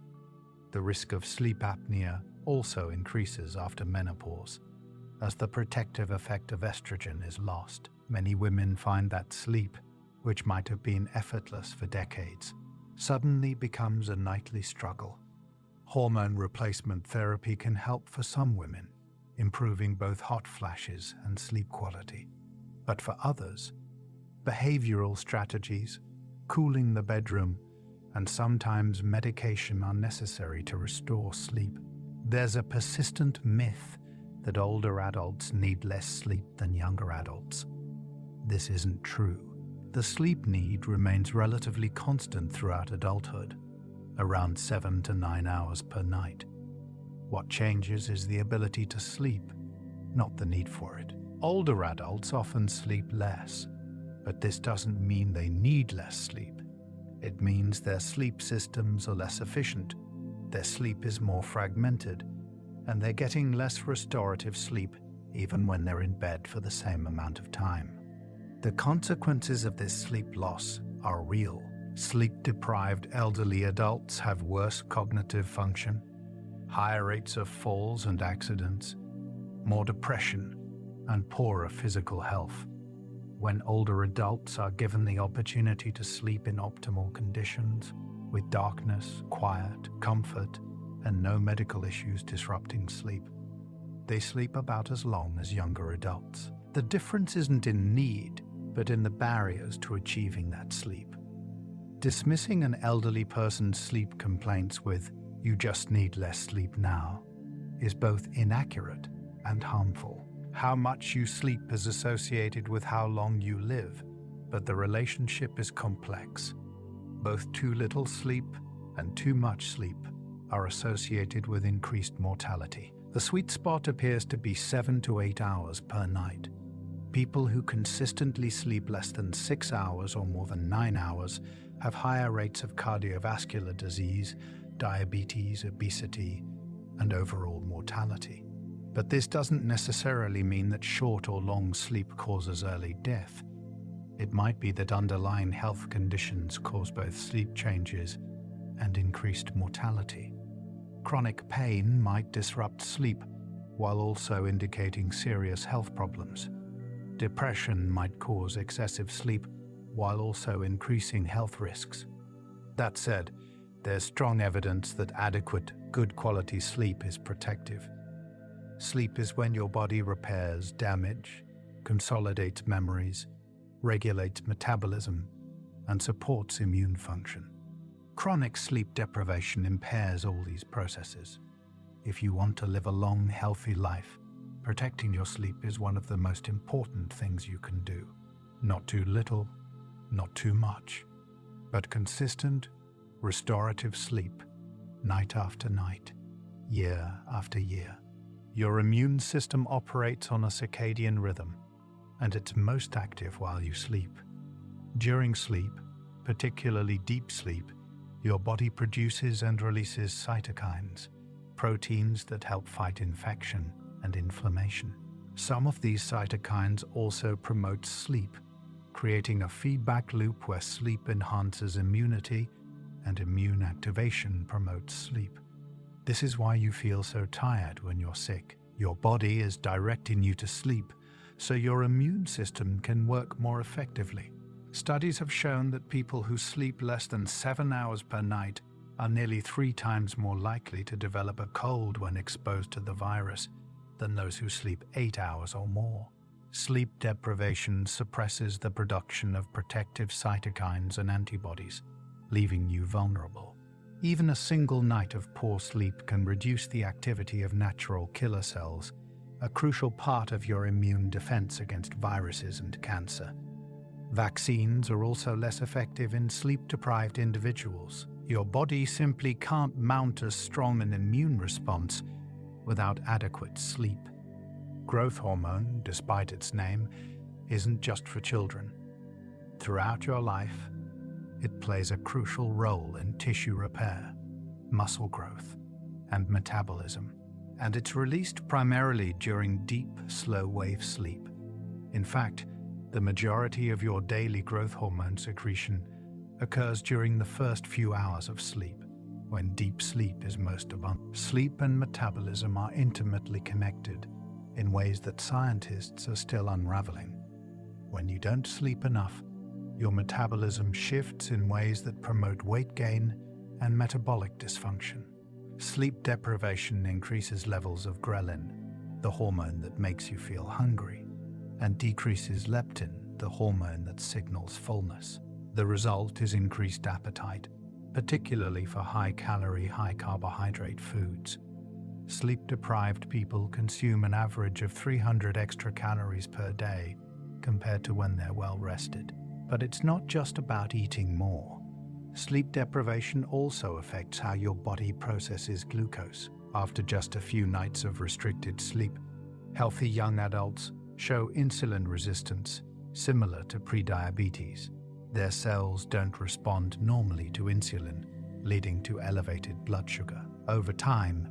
The risk of sleep apnea also increases after menopause, as the protective effect of estrogen is lost. Many women find that sleep, which might have been effortless for decades, suddenly becomes a nightly struggle. Hormone replacement therapy can help for some women, improving both hot flashes and sleep quality. But for others, behavioral strategies, cooling the bedroom, and sometimes medication are necessary to restore sleep. There's a persistent myth that older adults need less sleep than younger adults. This isn't true. The sleep need remains relatively constant throughout adulthood, around 7 to 9 hours per night. What changes is the ability to sleep, not the need for it. Older adults often sleep less, but this doesn't mean they need less sleep. It means their sleep systems are less efficient, their sleep is more fragmented, and they're getting less restorative sleep even when they're in bed for the same amount of time. The consequences of this sleep loss are real. Sleep-deprived elderly adults have worse cognitive function, higher rates of falls and accidents, more depression, and poorer physical health. When older adults are given the opportunity to sleep in optimal conditions, with darkness, quiet, comfort, and no medical issues disrupting sleep, they sleep about as long as younger adults. The difference isn't in need, but in the barriers to achieving that sleep. Dismissing an elderly person's sleep complaints with, "You just need less sleep now," is both inaccurate and harmful. How much you sleep is associated with how long you live, but the relationship is complex. Both too little sleep and too much sleep are associated with increased mortality. The sweet spot appears to be 7 to 8 hours per night. People who consistently sleep less than 6 hours or more than 9 hours have higher rates of cardiovascular disease, diabetes, obesity, and overall mortality. But this doesn't necessarily mean that short or long sleep causes early death. It might be that underlying health conditions cause both sleep changes and increased mortality. Chronic pain might disrupt sleep while also indicating serious health problems. Depression might cause excessive sleep while also increasing health risks. That said, there's strong evidence that adequate, good quality sleep is protective. Sleep is when your body repairs damage, consolidates memories, regulates metabolism, and supports immune function. Chronic sleep deprivation impairs all these processes. If you want to live a long, healthy life, protecting your sleep is one of the most important things you can do. Not too little, not too much, but consistent, restorative sleep, night after night, year after year. Your immune system operates on a circadian rhythm, and it's most active while you sleep. During sleep, particularly deep sleep, your body produces and releases cytokines, proteins that help fight infection and and inflammation. Some of these cytokines also promote sleep, creating a feedback loop where sleep enhances immunity and immune activation promotes sleep. This is why you feel so tired when you're sick. Your body is directing you to sleep, so your immune system can work more effectively. Studies have shown that people who sleep less than 7 hours per night are nearly 3 times more likely to develop a cold when exposed to the virus than those who sleep 8 hours or more. Sleep deprivation suppresses the production of protective cytokines and antibodies, leaving you vulnerable. Even a single night of poor sleep can reduce the activity of natural killer cells, a crucial part of your immune defense against viruses and cancer. Vaccines are also less effective in sleep-deprived individuals. Your body simply can't mount as strong an immune response without adequate sleep. Growth hormone, despite its name, isn't just for children. Throughout your life, it plays a crucial role in tissue repair, muscle growth, and metabolism, and it's released primarily during deep, slow-wave sleep. In fact, the majority of your daily growth hormone secretion occurs during the first few hours of sleep, when deep sleep is most abundant. Sleep and metabolism are intimately connected in ways that scientists are still unraveling. When you don't sleep enough, your metabolism shifts in ways that promote weight gain and metabolic dysfunction. Sleep deprivation increases levels of ghrelin, the hormone that makes you feel hungry, and decreases leptin, the hormone that signals fullness. The result is increased appetite, particularly for high-calorie, high-carbohydrate foods. Sleep-deprived people consume an average of 300 extra calories per day compared to when they're well-rested. But it's not just about eating more. Sleep deprivation also affects how your body processes glucose. After just a few nights of restricted sleep, healthy young adults show insulin resistance similar to prediabetes. Their cells don't respond normally to insulin, leading to elevated blood sugar. Over time,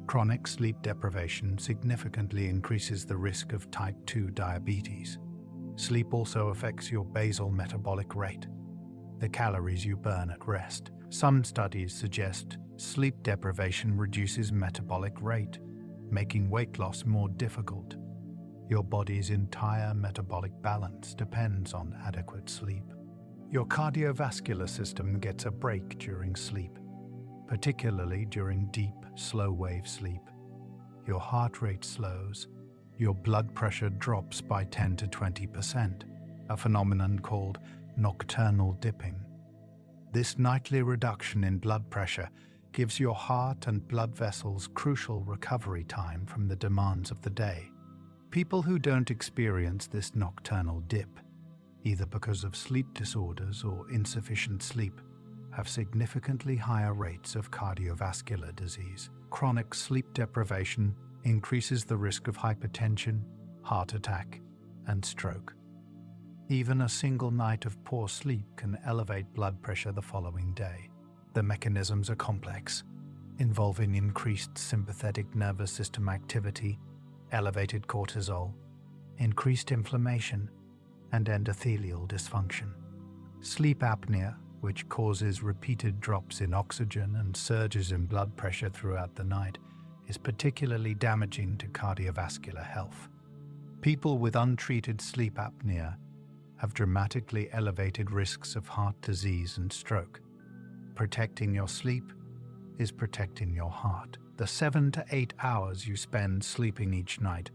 chronic sleep deprivation significantly increases the risk of type 2 diabetes. Sleep also affects your basal metabolic rate, the calories you burn at rest. Some studies suggest sleep deprivation reduces metabolic rate, making weight loss more difficult. Your body's entire metabolic balance depends on adequate sleep. Your cardiovascular system gets a break during sleep, particularly during deep, slow-wave sleep. Your heart rate slows, your blood pressure drops by 10 to 20%, a phenomenon called nocturnal dipping. This nightly reduction in blood pressure gives your heart and blood vessels crucial recovery time from the demands of the day. People who don't experience this nocturnal dip, either because of sleep disorders or insufficient sleep, have significantly higher rates of cardiovascular disease. Chronic sleep deprivation increases the risk of hypertension, heart attack, and stroke. Even a single night of poor sleep can elevate blood pressure the following day. The mechanisms are complex, involving increased sympathetic nervous system activity, elevated cortisol, increased inflammation, and endothelial dysfunction. Sleep apnea, which causes repeated drops in oxygen and surges in blood pressure throughout the night, is particularly damaging to cardiovascular health. People with untreated sleep apnea have dramatically elevated risks of heart disease and stroke. Protecting your sleep is protecting your heart. The 7 to 8 hours you spend sleeping each night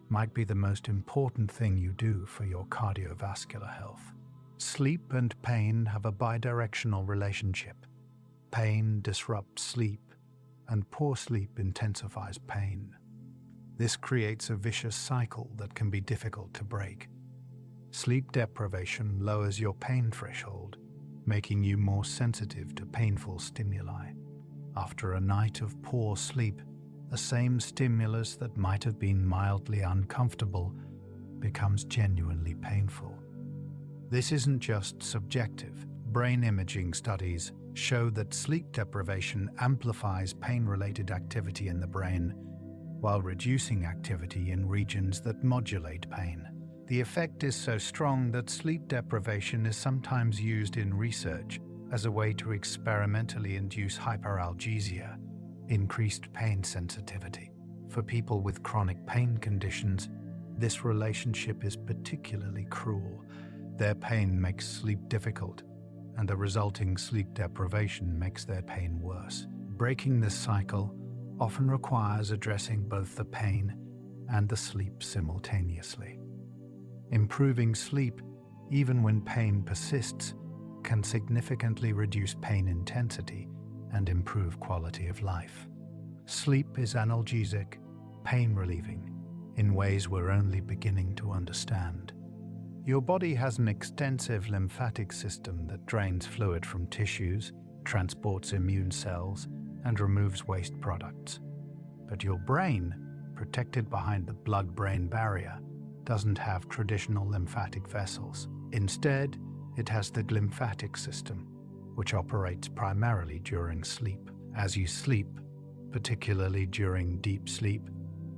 might be the most important thing you do for your cardiovascular health. Sleep and pain have a bidirectional relationship. Pain disrupts sleep, and poor sleep intensifies pain. This creates a vicious cycle that can be difficult to break. Sleep deprivation lowers your pain threshold, making you more sensitive to painful stimuli. After a night of poor sleep, the same stimulus that might have been mildly uncomfortable becomes genuinely painful. This isn't just subjective. Brain imaging studies show that sleep deprivation amplifies pain-related activity in the brain, while reducing activity in regions that modulate pain. The effect is so strong that sleep deprivation is sometimes used in research as a way to experimentally induce hyperalgesia, increased pain sensitivity. For people with chronic pain conditions, this relationship is particularly cruel. Their pain makes sleep difficult, and the resulting sleep deprivation makes their pain worse. Breaking this cycle often requires addressing both the pain and the sleep simultaneously. Improving sleep, even when pain persists, can significantly reduce pain intensity and improve quality of life. Sleep is analgesic, pain-relieving, in ways we're only beginning to understand. Your body has an extensive lymphatic system that drains fluid from tissues, transports immune cells, and removes waste products. But your brain, protected behind the blood-brain barrier, doesn't have traditional lymphatic vessels. Instead, it has the glymphatic system, which operates primarily during sleep. As you sleep, particularly during deep sleep,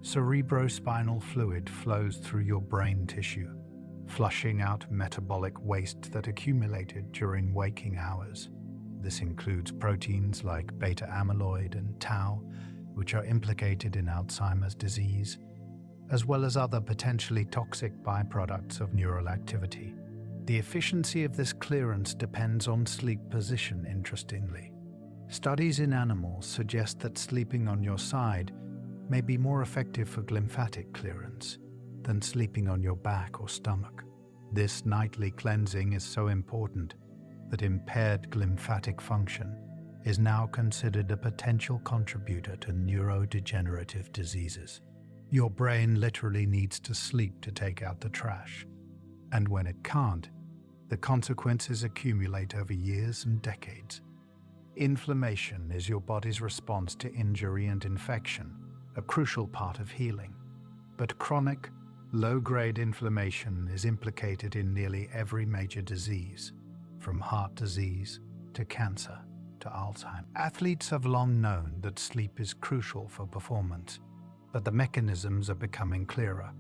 cerebrospinal fluid flows through your brain tissue, flushing out metabolic waste that accumulated during waking hours. This includes proteins like beta amyloid and tau, which are implicated in Alzheimer's disease, as well as other potentially toxic byproducts of neural activity. The efficiency of this clearance depends on sleep position, interestingly. Studies in animals suggest that sleeping on your side may be more effective for glymphatic clearance than sleeping on your back or stomach. This nightly cleansing is so important that impaired glymphatic function is now considered a potential contributor to neurodegenerative diseases. Your brain literally needs to sleep to take out the trash, and when it can't, the consequences accumulate over years and decades. Inflammation is your body's response to injury and infection, a crucial part of healing. But chronic, low-grade inflammation is implicated in nearly every major disease, from heart disease to cancer to Alzheimer's. Athletes have long known that sleep is crucial for performance, but the mechanisms are becoming clearer.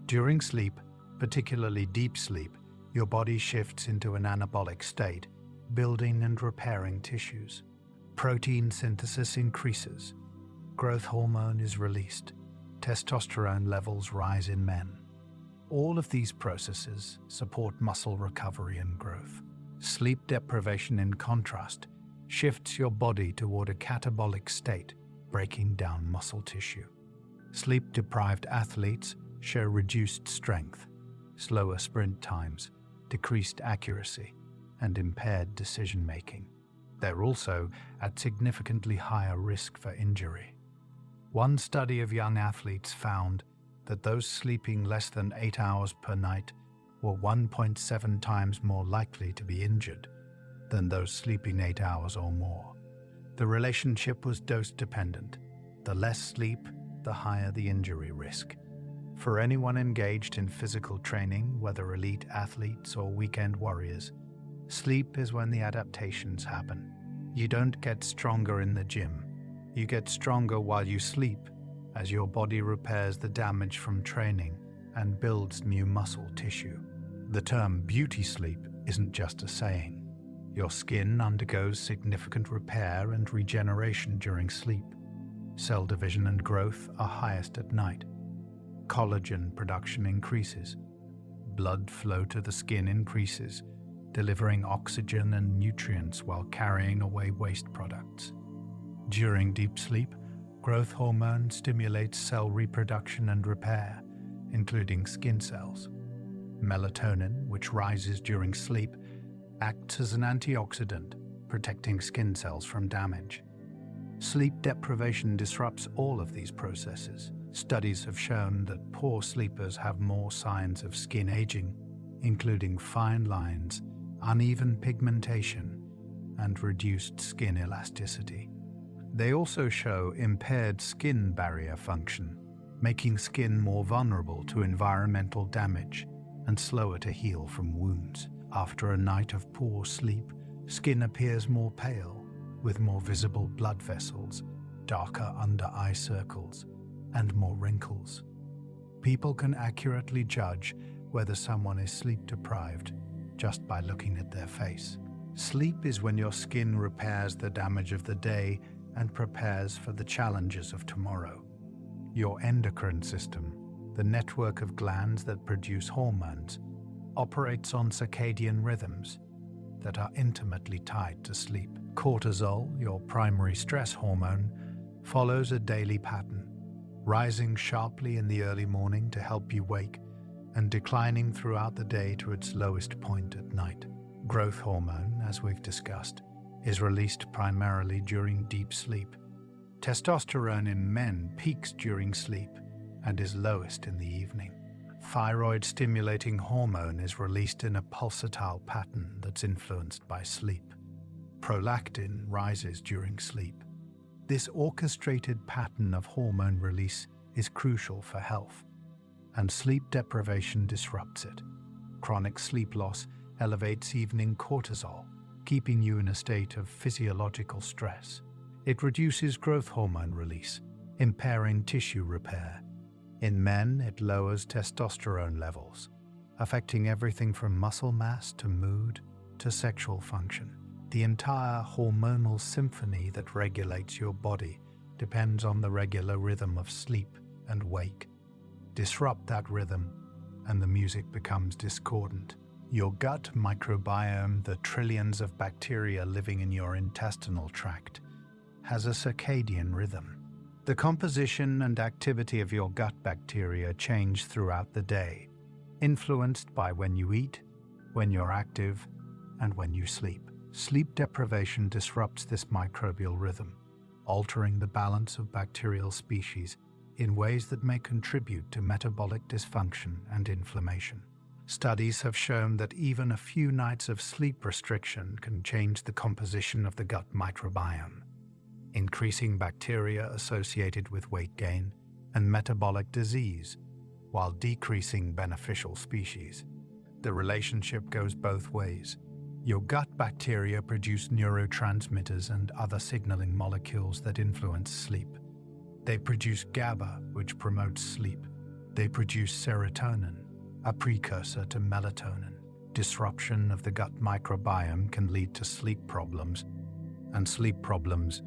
During sleep, particularly deep sleep, your body shifts into an anabolic state, building and repairing tissues. Protein synthesis increases, growth hormone is released, testosterone levels rise in men. All of these processes support muscle recovery and growth. Sleep deprivation, in contrast, shifts your body toward a catabolic state, breaking down muscle tissue. Sleep-deprived athletes show reduced strength, slower sprint times, decreased accuracy, and impaired decision-making. They're also at significantly higher risk for injury. One study of young athletes found that those sleeping less than 8 hours per night were 1.7 times more likely to be injured than those sleeping 8 hours or more. The relationship was dose-dependent. The less sleep, the higher the injury risk. For anyone engaged in physical training, whether elite athletes or weekend warriors, sleep is when the adaptations happen. You don't get stronger in the gym. You get stronger while you sleep, as your body repairs the damage from training and builds new muscle tissue. The term beauty sleep isn't just a saying. Your skin undergoes significant repair and regeneration during sleep. Cell division and growth are highest at night. Collagen production increases. Blood flow to the skin increases, delivering oxygen and nutrients while carrying away waste products. During deep sleep, growth hormone stimulates cell reproduction and repair, including skin cells. Melatonin, which rises during sleep, acts as an antioxidant, protecting skin cells from damage. Sleep deprivation disrupts all of these processes. Studies have shown that poor sleepers have more signs of skin aging, including fine lines, uneven pigmentation, and reduced skin elasticity. They also show impaired skin barrier function, making skin more vulnerable to environmental damage and slower to heal from wounds. After a night of poor sleep, skin appears more pale, with more visible blood vessels, darker under-eye circles, and more wrinkles. People can accurately judge whether someone is sleep-deprived just by looking at their face. Sleep is when your skin repairs the damage of the day and prepares for the challenges of tomorrow. Your endocrine system, the network of glands that produce hormones, operates on circadian rhythms that are intimately tied to sleep. Cortisol, your primary stress hormone, follows a daily pattern, rising sharply in the early morning to help you wake and declining throughout the day to its lowest point at night. Growth hormone, as we've discussed, is released primarily during deep sleep. Testosterone in men peaks during sleep and is lowest in the evening. Thyroid-stimulating hormone is released in a pulsatile pattern that's influenced by sleep. Prolactin rises during sleep. This orchestrated pattern of hormone release is crucial for health, and sleep deprivation disrupts it. Chronic sleep loss elevates evening cortisol, keeping you in a state of physiological stress. It reduces growth hormone release, impairing tissue repair. In men, it lowers testosterone levels, affecting everything from muscle mass to mood to sexual function. The entire hormonal symphony that regulates your body depends on the regular rhythm of sleep and wake. Disrupt that rhythm, and the music becomes discordant. Your gut microbiome, the trillions of bacteria living in your intestinal tract, has a circadian rhythm. The composition and activity of your gut bacteria change throughout the day, influenced by when you eat, when you're active, and when you sleep. Sleep deprivation disrupts this microbial rhythm, altering the balance of bacterial species in ways that may contribute to metabolic dysfunction and inflammation. Studies have shown that even a few nights of sleep restriction can change the composition of the gut microbiome, increasing bacteria associated with weight gain and metabolic disease, while decreasing beneficial species. The relationship goes both ways. Your gut bacteria produce neurotransmitters and other signaling molecules that influence sleep. They produce GABA, which promotes sleep. They produce serotonin, a precursor to melatonin. Disruption of the gut microbiome can lead to sleep problems, and sleep problems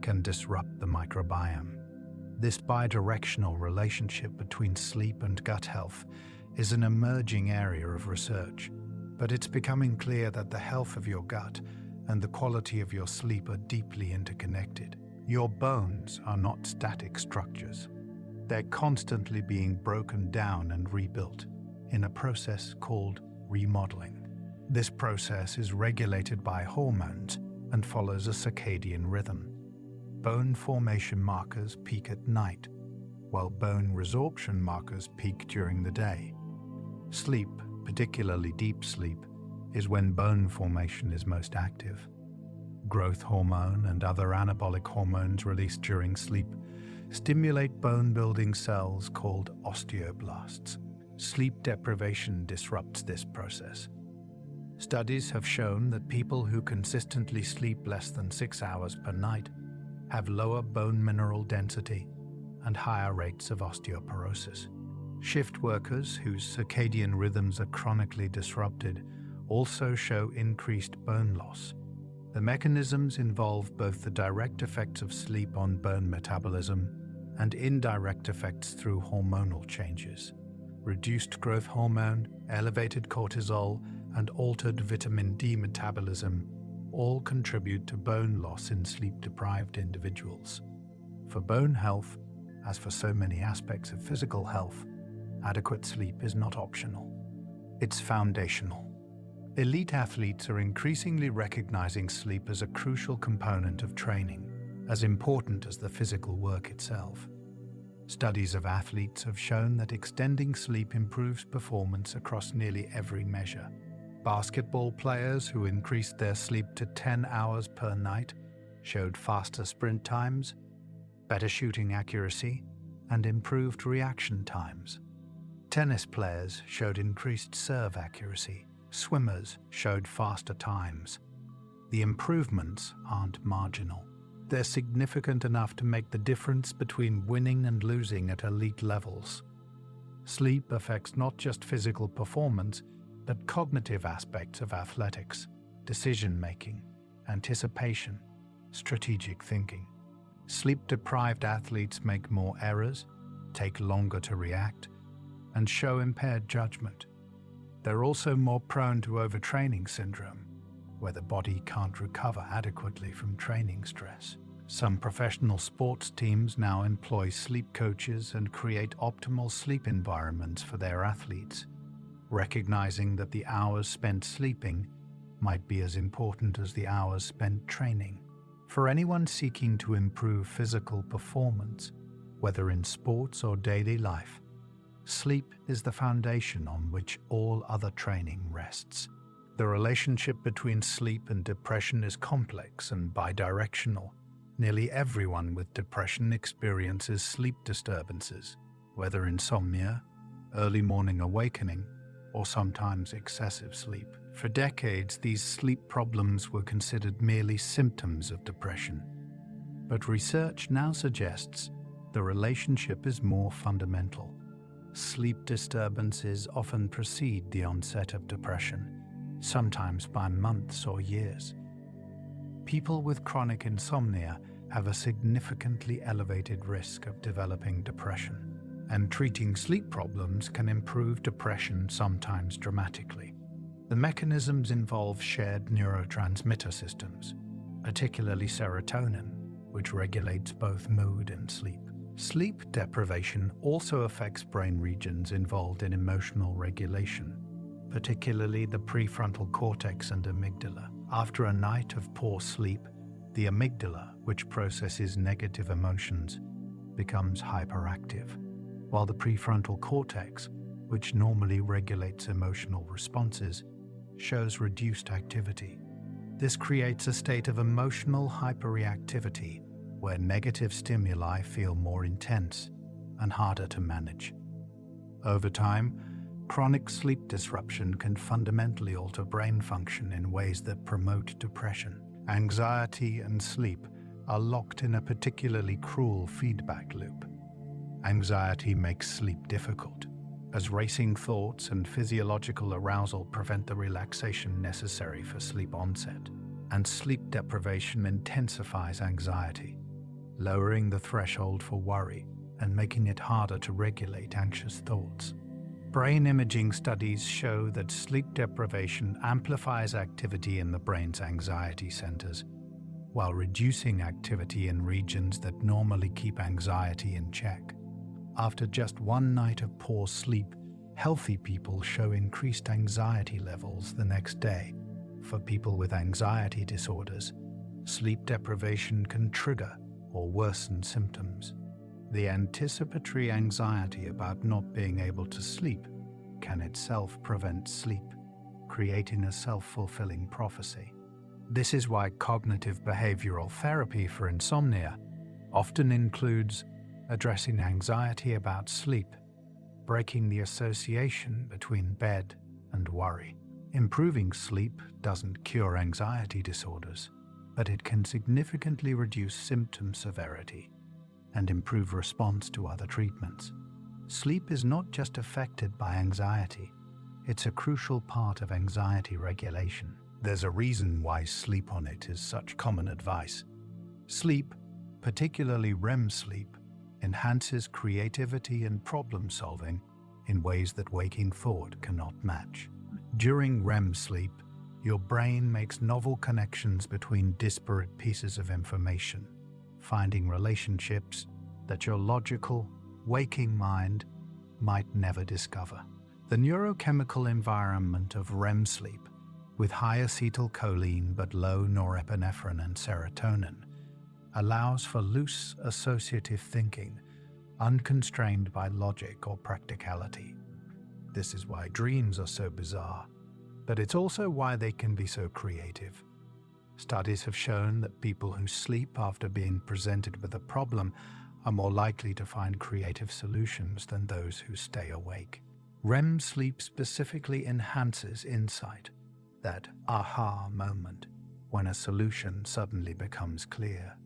can disrupt the microbiome. This bidirectional relationship between sleep and gut health is an emerging area of research, but it's becoming clear that the health of your gut and the quality of your sleep are deeply interconnected. Your bones are not static structures. They're constantly being broken down and rebuilt in a process called remodeling. This process is regulated by hormones and follows a circadian rhythm. Bone formation markers peak at night, while bone resorption markers peak during the day. Sleep, particularly deep sleep, is when bone formation is most active. Growth hormone and other anabolic hormones released during sleep stimulate bone-building cells called osteoblasts. Sleep deprivation disrupts this process. Studies have shown that people who consistently sleep less than 6 hours per night have lower bone mineral density and higher rates of osteoporosis. Shift workers whose circadian rhythms are chronically disrupted also show increased bone loss. The mechanisms involve both the direct effects of sleep on bone metabolism and indirect effects through hormonal changes. Reduced growth hormone, elevated cortisol, and altered vitamin D metabolism all contribute to bone loss in sleep-deprived individuals. For bone health, as for so many aspects of physical health, adequate sleep is not optional. It's foundational. Elite athletes are increasingly recognizing sleep as a crucial component of training, as important as the physical work itself. Studies of athletes have shown that extending sleep improves performance across nearly every measure. Basketball players who increased their sleep to 10 hours per night showed faster sprint times, better shooting accuracy, and improved reaction times. Tennis players showed increased serve accuracy. Swimmers showed faster times. The improvements aren't marginal. they're significant enough to make the difference between winning and losing at elite levels. Sleep affects not just physical performance, but cognitive aspects of athletics, decision-making, anticipation, strategic thinking. Sleep-deprived athletes make more errors, take longer to react, and show impaired judgment. They're also more prone to overtraining syndrome, where the body can't recover adequately from training stress. Some professional sports teams now employ sleep coaches and create optimal sleep environments for their athletes, recognizing that the hours spent sleeping might be as important as the hours spent training. For anyone seeking to improve physical performance, whether in sports or daily life, sleep is the foundation on which all other training rests. The relationship between sleep and depression is complex and bidirectional. Nearly everyone with depression experiences sleep disturbances, whether insomnia, early morning awakening, or sometimes excessive sleep. For decades, these sleep problems were considered merely symptoms of depression. But research now suggests the relationship is more fundamental. Sleep disturbances often precede the onset of depression, sometimes by months or years. People with chronic insomnia have a significantly elevated risk of developing depression, and treating sleep problems can improve depression sometimes dramatically. The mechanisms involve shared neurotransmitter systems, particularly serotonin, which regulates both mood and sleep. Sleep deprivation also affects brain regions involved in emotional regulation, particularly the prefrontal cortex and amygdala. After a night of poor sleep, the amygdala, which processes negative emotions, becomes hyperactive, while the prefrontal cortex, which normally regulates emotional responses, shows reduced activity. This creates a state of emotional hyperreactivity, where negative stimuli feel more intense and harder to manage. Over time, chronic sleep disruption can fundamentally alter brain function in ways that promote depression. Anxiety and sleep are locked in a particularly cruel feedback loop. Anxiety makes sleep difficult, as racing thoughts and physiological arousal prevent the relaxation necessary for sleep onset. And sleep deprivation intensifies anxiety, lowering the threshold for worry and making it harder to regulate anxious thoughts. Brain imaging studies show that sleep deprivation amplifies activity in the brain's anxiety centers, while reducing activity in regions that normally keep anxiety in check. After just one night of poor sleep, healthy people show increased anxiety levels the next day. For people with anxiety disorders, sleep deprivation can trigger or worsen symptoms. The anticipatory anxiety about not being able to sleep can itself prevent sleep, creating a self-fulfilling prophecy. This is why cognitive behavioral therapy for insomnia often includes addressing anxiety about sleep, breaking the association between bed and worry. Improving sleep doesn't cure anxiety disorders, but it can significantly reduce symptom severity and improve response to other treatments. Sleep is not just affected by anxiety, it's a crucial part of anxiety regulation. There's a reason why sleep on it is such common advice. Sleep, particularly REM sleep, enhances creativity and problem solving in ways that waking thought cannot match. During REM sleep, your brain makes novel connections between disparate pieces of information, finding relationships that your logical, waking mind might never discover. The neurochemical environment of REM sleep, with high acetylcholine but low norepinephrine and serotonin, allows for loose associative thinking, unconstrained by logic or practicality. This is why dreams are so bizarre, but it's also why they can be so creative. Studies have shown that people who sleep after being presented with a problem are more likely to find creative solutions than those who stay awake. REM sleep specifically enhances insight, that aha moment when a solution suddenly becomes clear.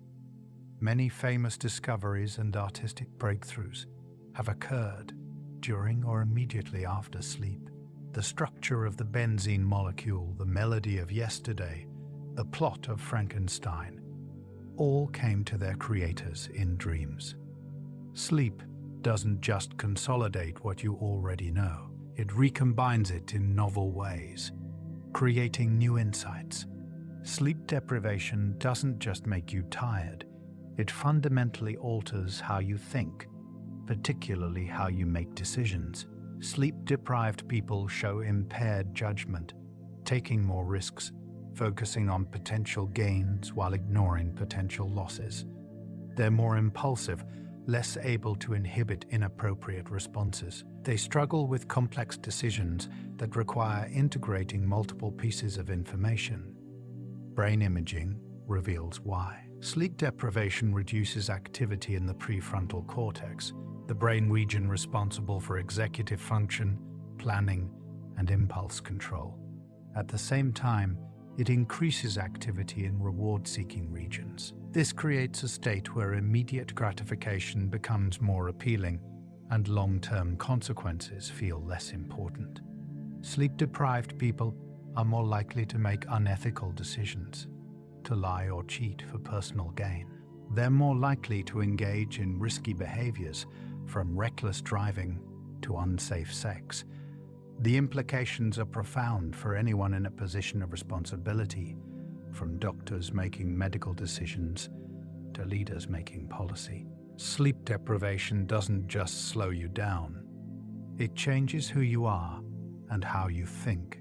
Many famous discoveries and artistic breakthroughs have occurred during or immediately after sleep. The structure of the benzene molecule, the melody of yesterday, the plot of Frankenstein, all came to their creators in dreams. Sleep doesn't just consolidate what you already know, it recombines it in novel ways, creating new insights. Sleep deprivation doesn't just make you tired, it fundamentally alters how you think, particularly how you make decisions. Sleep-deprived people show impaired judgment, taking more risks, focusing on potential gains while ignoring potential losses. They're more impulsive, less able to inhibit inappropriate responses. They struggle with complex decisions that require integrating multiple pieces of information. Brain imaging reveals why. Sleep deprivation reduces activity in the prefrontal cortex, the brain region responsible for executive function, planning, and impulse control. At the same time, it increases activity in reward-seeking regions. This creates a state where immediate gratification becomes more appealing and long-term consequences feel less important. Sleep-deprived people are more likely to make unethical decisions, to lie or cheat for personal gain. They're more likely to engage in risky behaviors, from reckless driving to unsafe sex. The implications are profound for anyone in a position of responsibility, from doctors making medical decisions to leaders making policy. Sleep deprivation doesn't just slow you down, it changes who you are and how you think.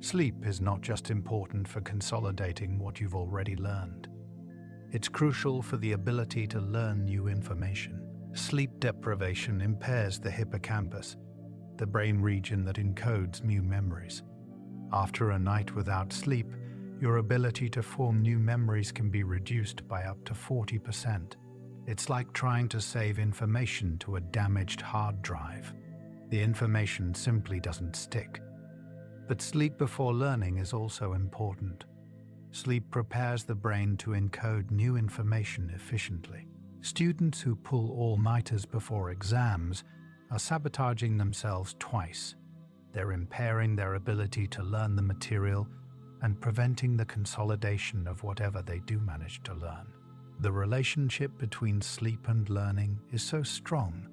Sleep is not just important for consolidating what you've already learned. It's crucial for the ability to learn new information. Sleep deprivation impairs the hippocampus, the brain region that encodes new memories. After a night without sleep, your ability to form new memories can be reduced by up to 40%. It's like trying to save information to a damaged hard drive. The information simply doesn't stick. But sleep before learning is also important. Sleep prepares the brain to encode new information efficiently. Students who pull all-nighters before exams are sabotaging themselves twice. They're impairing their ability to learn the material and preventing the consolidation of whatever they do manage to learn. The relationship between sleep and learning is so strong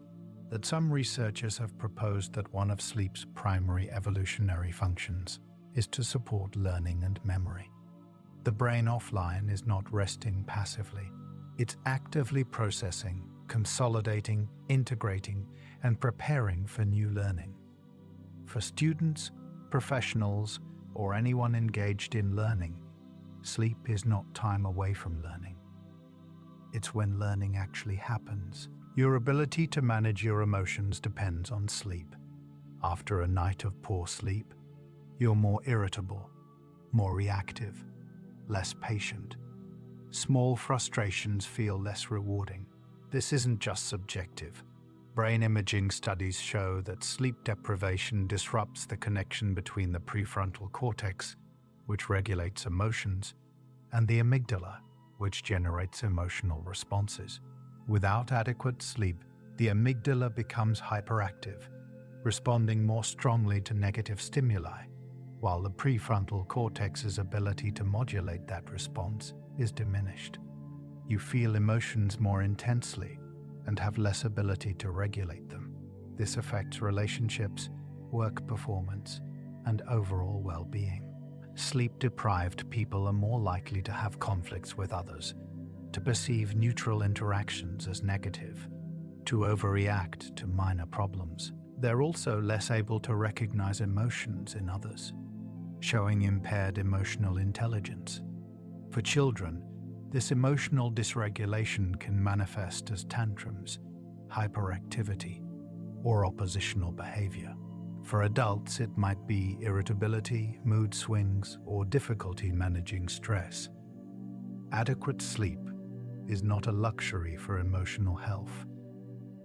that some researchers have proposed that one of sleep's primary evolutionary functions is to support learning and memory. The brain offline is not resting passively. It's actively processing, consolidating, integrating, and preparing for new learning. For students, professionals, or anyone engaged in learning, sleep is not time away from learning. It's when learning actually happens. Your ability to manage your emotions depends on sleep. After a night of poor sleep, you're more irritable, more reactive, less patient. Small frustrations feel less rewarding. This isn't just subjective. Brain imaging studies show that sleep deprivation disrupts the connection between the prefrontal cortex, which regulates emotions, and the amygdala, which generates emotional responses. Without adequate sleep, the amygdala becomes hyperactive, responding more strongly to negative stimuli, while the prefrontal cortex's ability to modulate that response is diminished. You feel emotions more intensely and have less ability to regulate them. This affects relationships, work performance, and overall well-being. Sleep-deprived people are more likely to have conflicts with others, to perceive neutral interactions as negative, to overreact to minor problems. They're also less able to recognize emotions in others, showing impaired emotional intelligence. For children, this emotional dysregulation can manifest as tantrums, hyperactivity, or oppositional behavior. For adults, it might be irritability, mood swings, or difficulty managing stress. Adequate sleep is not a luxury for emotional health.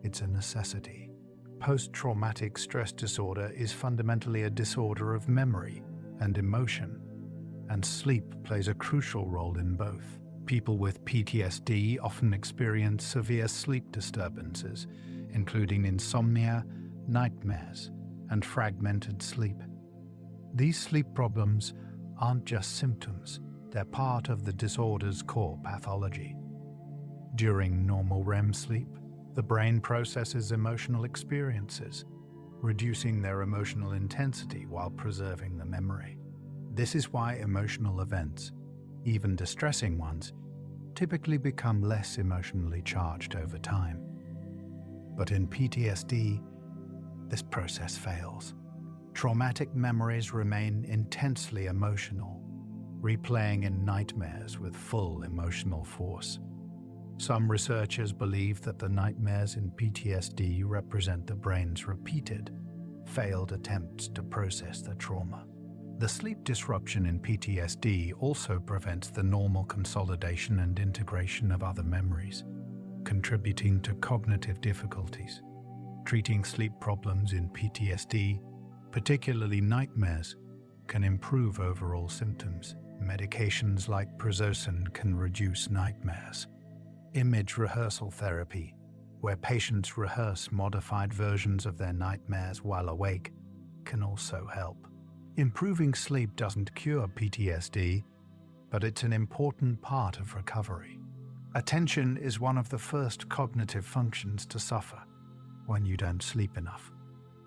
It's a necessity. Post-traumatic stress disorder is fundamentally a disorder of memory and emotion, and sleep plays a crucial role in both. People with PTSD often experience severe sleep disturbances, including insomnia, nightmares, and fragmented sleep. These sleep problems aren't just symptoms, they're part of the disorder's core pathology. During normal REM sleep, the brain processes emotional experiences, reducing their emotional intensity while preserving the memory. This is why emotional events, even distressing ones, typically become less emotionally charged over time. But in PTSD, this process fails. Traumatic memories remain intensely emotional, replaying in nightmares with full emotional force. Some researchers believe that the nightmares in PTSD represent the brain's repeated, failed attempts to process the trauma. The sleep disruption in PTSD also prevents the normal consolidation and integration of other memories, contributing to cognitive difficulties. Treating sleep problems in PTSD, particularly nightmares, can improve overall symptoms. Medications like prazosin can reduce nightmares. Image rehearsal therapy, where patients rehearse modified versions of their nightmares while awake, can also help. Improving sleep doesn't cure PTSD, but it's an important part of recovery. Attention is one of the first cognitive functions to suffer when you don't sleep enough.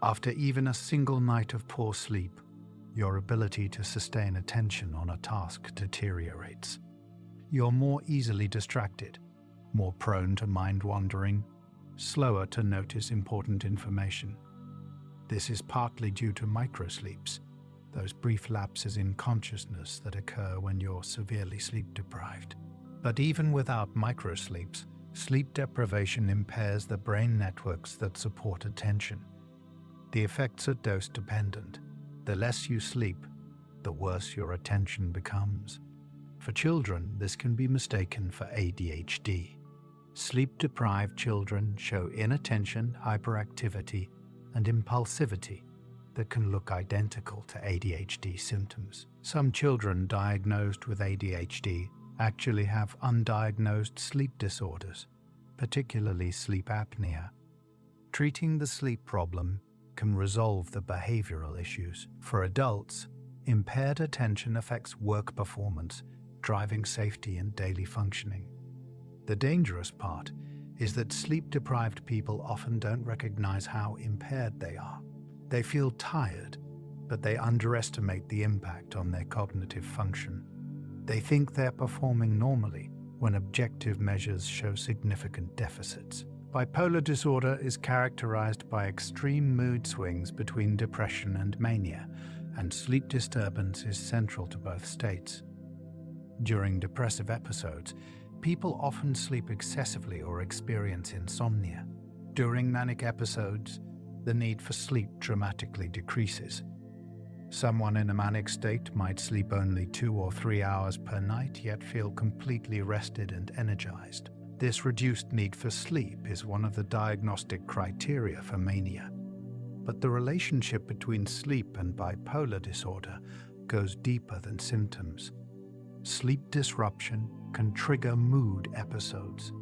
After even a single night of poor sleep, your ability to sustain attention on a task deteriorates. You're more easily distracted, more prone to mind wandering, slower to notice important information. This is partly due to microsleeps, those brief lapses in consciousness that occur when you're severely sleep deprived. But even without microsleeps, sleep deprivation impairs the brain networks that support attention. The effects are dose-dependent. The less you sleep, the worse your attention becomes. For children, this can be mistaken for ADHD. Sleep-deprived children show inattention, hyperactivity, and impulsivity that can look identical to ADHD symptoms. Some children diagnosed with ADHD actually have undiagnosed sleep disorders, particularly sleep apnea. Treating the sleep problem can resolve the behavioral issues. For adults, impaired attention affects work performance, driving safety and daily functioning. The dangerous part is that sleep-deprived people often don't recognize how impaired they are. They feel tired, but they underestimate the impact on their cognitive function. They think they're performing normally when objective measures show significant deficits. Bipolar disorder is characterized by extreme mood swings between depression and mania, and sleep disturbance is central to both states. During depressive episodes, people often sleep excessively or experience insomnia. During manic episodes, the need for sleep dramatically decreases. Someone in a manic state might sleep only 2 or 3 hours per night, yet feel completely rested and energized. This reduced need for sleep is one of the diagnostic criteria for mania. But the relationship between sleep and bipolar disorder goes deeper than symptoms. Sleep disruption can trigger mood episodes.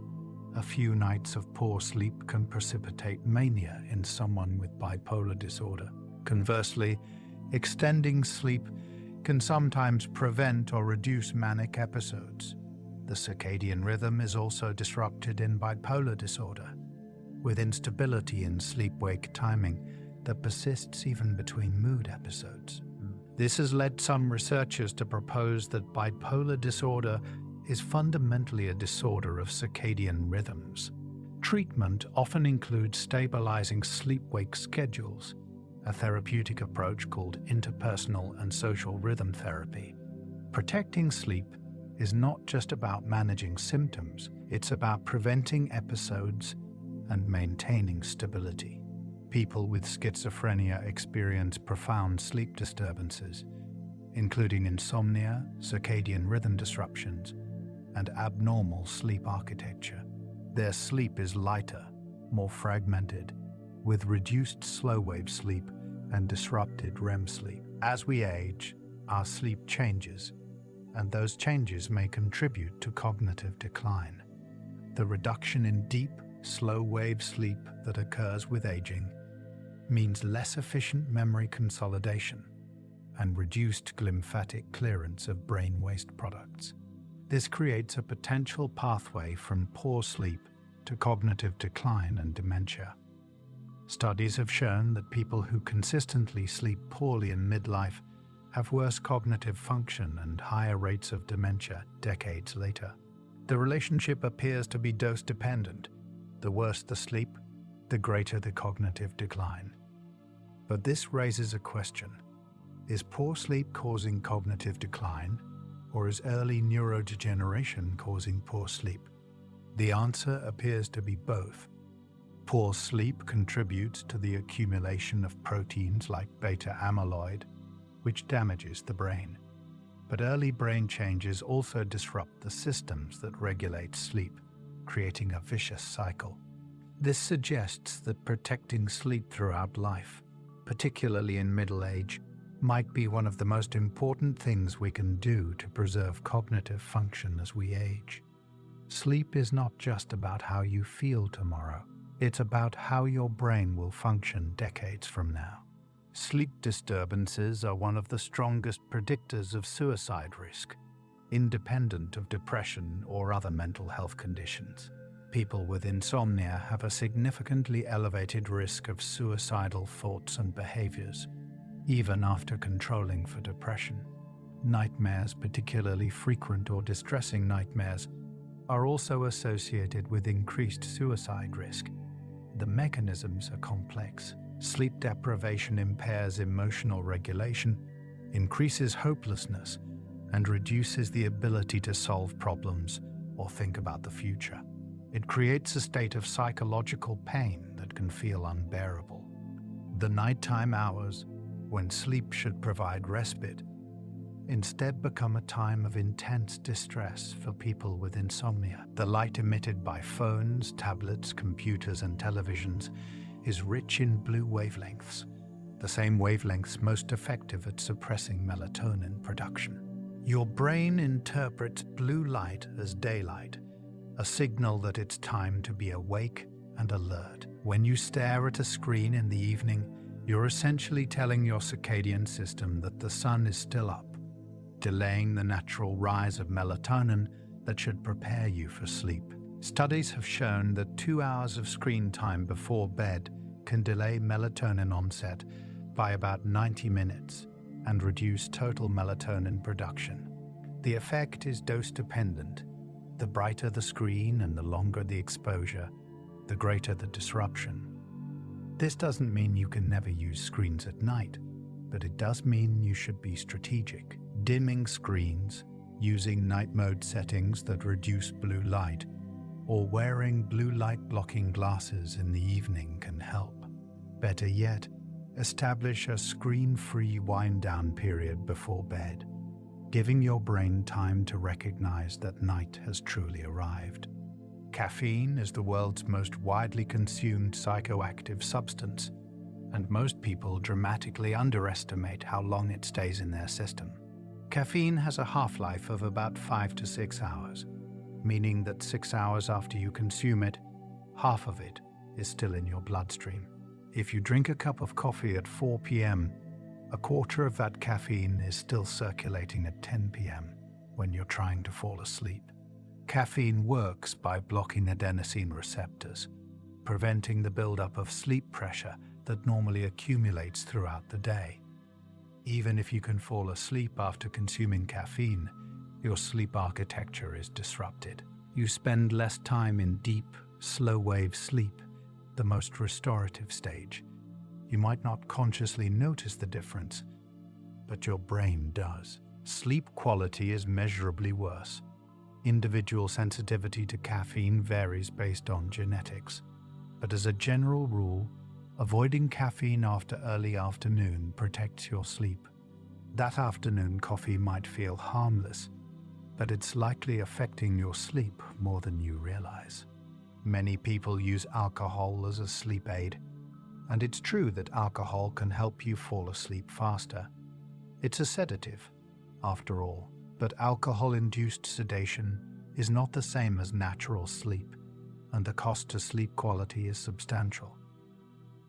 A few nights of poor sleep can precipitate mania in someone with bipolar disorder. Conversely, extending sleep can sometimes prevent or reduce manic episodes. The circadian rhythm is also disrupted in bipolar disorder, with instability in sleep-wake timing that persists even between mood episodes. This has led some researchers to propose that bipolar disorder is fundamentally a disorder of circadian rhythms. Treatment often includes stabilizing sleep-wake schedules, a therapeutic approach called interpersonal and social rhythm therapy. Protecting sleep is not just about managing symptoms, it's about preventing episodes and maintaining stability. People with schizophrenia experience profound sleep disturbances, including insomnia, circadian rhythm disruptions, and abnormal sleep architecture. Their sleep is lighter, more fragmented, with reduced slow-wave sleep and disrupted REM sleep. As we age, our sleep changes, and those changes may contribute to cognitive decline. The reduction in deep, slow-wave sleep that occurs with aging means less efficient memory consolidation and reduced glymphatic clearance of brain waste products. This creates a potential pathway from poor sleep to cognitive decline and dementia. Studies have shown that people who consistently sleep poorly in midlife have worse cognitive function and higher rates of dementia decades later. The relationship appears to be dose-dependent. The worse the sleep, the greater the cognitive decline. But this raises a question. Is poor sleep causing cognitive decline, or is early neurodegeneration causing poor sleep? The answer appears to be both. Poor sleep contributes to the accumulation of proteins like beta amyloid, which damages the brain. But early brain changes also disrupt the systems that regulate sleep, creating a vicious cycle. This suggests that protecting sleep throughout life, particularly in middle age, might be one of the most important things we can do to preserve cognitive function as we age. Sleep is not just about how you feel tomorrow. It's about how your brain will function decades from now. Sleep disturbances are one of the strongest predictors of suicide risk, independent of depression or other mental health conditions. People with insomnia have a significantly elevated risk of suicidal thoughts and behaviors, even after controlling for depression. Nightmares, particularly frequent or distressing nightmares, are also associated with increased suicide risk. The mechanisms are complex. Sleep deprivation impairs emotional regulation, increases hopelessness, and reduces the ability to solve problems or think about the future. It creates a state of psychological pain that can feel unbearable. The nighttime hours, when sleep should provide respite, instead become a time of intense distress for people with insomnia. The light emitted by phones, tablets, computers, and televisions is rich in blue wavelengths, the same wavelengths most effective at suppressing melatonin production. Your brain interprets blue light as daylight, a signal that it's time to be awake and alert. When you stare at a screen in the evening, you're essentially telling your circadian system that the sun is still up, delaying the natural rise of melatonin that should prepare you for sleep. Studies have shown that 2 hours of screen time before bed can delay melatonin onset by about 90 minutes and reduce total melatonin production. The effect is dose-dependent. The brighter the screen and the longer the exposure, the greater the disruption. This doesn't mean you can never use screens at night, but it does mean you should be strategic. Dimming screens, using night mode settings that reduce blue light, or wearing blue light blocking glasses in the evening can help. Better yet, establish a screen-free wind-down period before bed, giving your brain time to recognize that night has truly arrived. Caffeine is the world's most widely consumed psychoactive substance, and most people dramatically underestimate how long it stays in their system. Caffeine has a half-life of about 5 to 6 hours, meaning that 6 hours after you consume it, half of it is still in your bloodstream. If you drink a cup of coffee at 4 p.m., a quarter of that caffeine is still circulating at 10 p.m. when you're trying to fall asleep. Caffeine works by blocking adenosine receptors, preventing the buildup of sleep pressure that normally accumulates throughout the day. Even if you can fall asleep after consuming caffeine, your sleep architecture is disrupted. You spend less time in deep, slow-wave sleep, the most restorative stage. You might not consciously notice the difference, but your brain does. Sleep quality is measurably worse. Individual sensitivity to caffeine varies based on genetics, but as a general rule, avoiding caffeine after early afternoon protects your sleep. That afternoon coffee might feel harmless, but it's likely affecting your sleep more than you realize. Many people use alcohol as a sleep aid, and it's true that alcohol can help you fall asleep faster. It's a sedative, after all, But alcohol-induced sedation is not the same as natural sleep, and the cost to sleep quality is substantial.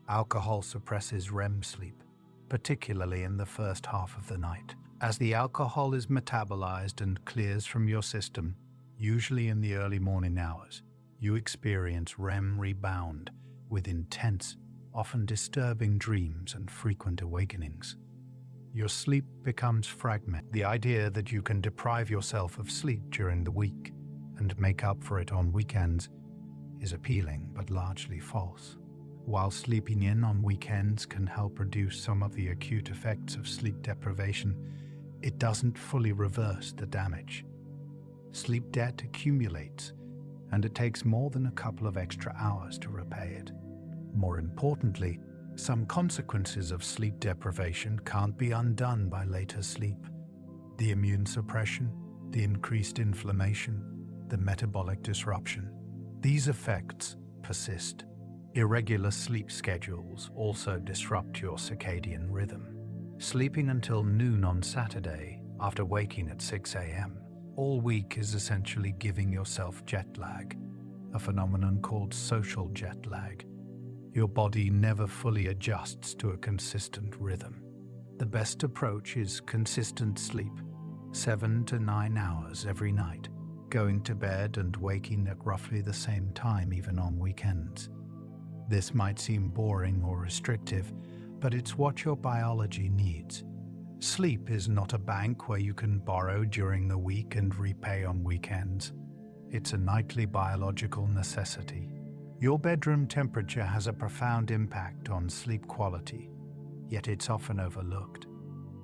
Alcohol suppresses REM sleep, particularly in the first half of the night. As the alcohol is metabolized and clears from your system, usually in the early morning hours, you experience REM rebound with intense, often disturbing dreams and frequent awakenings. Your sleep becomes fragmented. The idea that you can deprive yourself of sleep during the week and make up for it on weekends is appealing but largely false. While sleeping in on weekends can help reduce some of the acute effects of sleep deprivation, it doesn't fully reverse the damage. Sleep debt accumulates, and it takes more than a couple of extra hours to repay it. More importantly, some consequences of sleep deprivation can't be undone by later sleep. The immune suppression, the increased inflammation, the metabolic disruption. These effects persist. Irregular sleep schedules also disrupt your circadian rhythm. Sleeping until noon on Saturday after waking at 6 a.m. all week is essentially giving yourself jet lag, a phenomenon called social jet lag. Your body never fully adjusts to a consistent rhythm. The best approach is consistent sleep, 7 to 9 hours every night, going to bed and waking at roughly the same time even on weekends. This might seem boring or restrictive, but it's what your biology needs. Sleep is not a bank where you can borrow during the week and repay on weekends. It's a nightly biological necessity. Your bedroom temperature has a profound impact on sleep quality, yet it's often overlooked.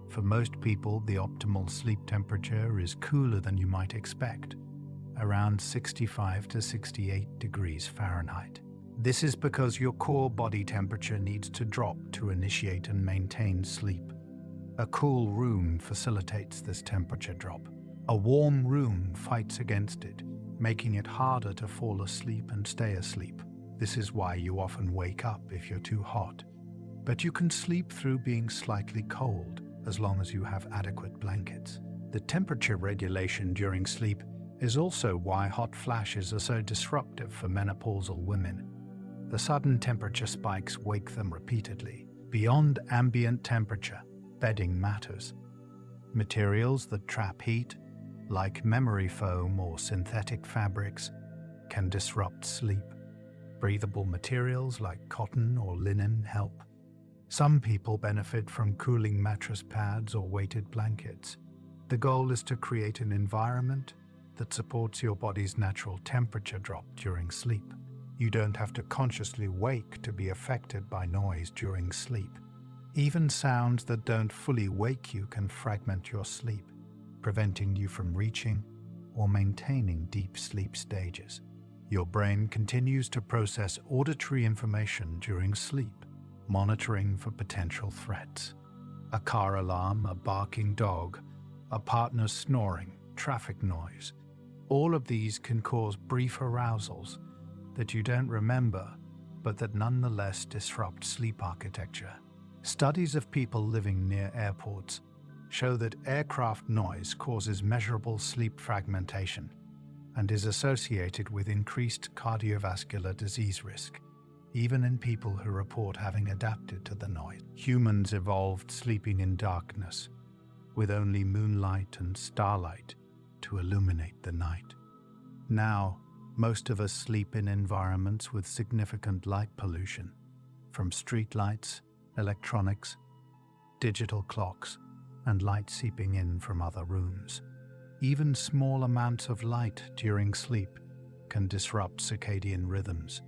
For most people, the optimal sleep temperature is cooler than you might expect, around 65 to 68 degrees Fahrenheit. This is because your core body temperature needs to drop to initiate and maintain sleep. A cool room facilitates this temperature drop. A warm room fights against it, making it harder to fall asleep and stay asleep. This is why you often wake up if you're too hot. But you can sleep through being slightly cold as long as you have adequate blankets. The temperature regulation during sleep is also why hot flashes are so disruptive for menopausal women. The sudden temperature spikes wake them repeatedly. Beyond ambient temperature, bedding matters. Materials that trap heat, like memory foam or synthetic fabrics, can disrupt sleep. Breathable materials like cotton or linen help. Some people benefit from cooling mattress pads or weighted blankets. The goal is to create an environment that supports your body's natural temperature drop during sleep. You don't have to consciously wake to be affected by noise during sleep. Even sounds that don't fully wake you can fragment your sleep, preventing you from reaching or maintaining deep sleep stages. Your brain continues to process auditory information during sleep, monitoring for potential threats. A car alarm, a barking dog, a partner snoring, traffic noise. All of these can cause brief arousals that you don't remember, but that nonetheless disrupt sleep architecture. Studies of people living near airports show that aircraft noise causes measurable sleep fragmentation and is associated with increased cardiovascular disease risk, even in people who report having adapted to the noise. Humans evolved sleeping in darkness, with only moonlight and starlight to illuminate the night. Now, most of us sleep in environments with significant light pollution, from streetlights, electronics, digital clocks, and light seeping in from other rooms. Even small amounts of light during sleep can disrupt circadian rhythms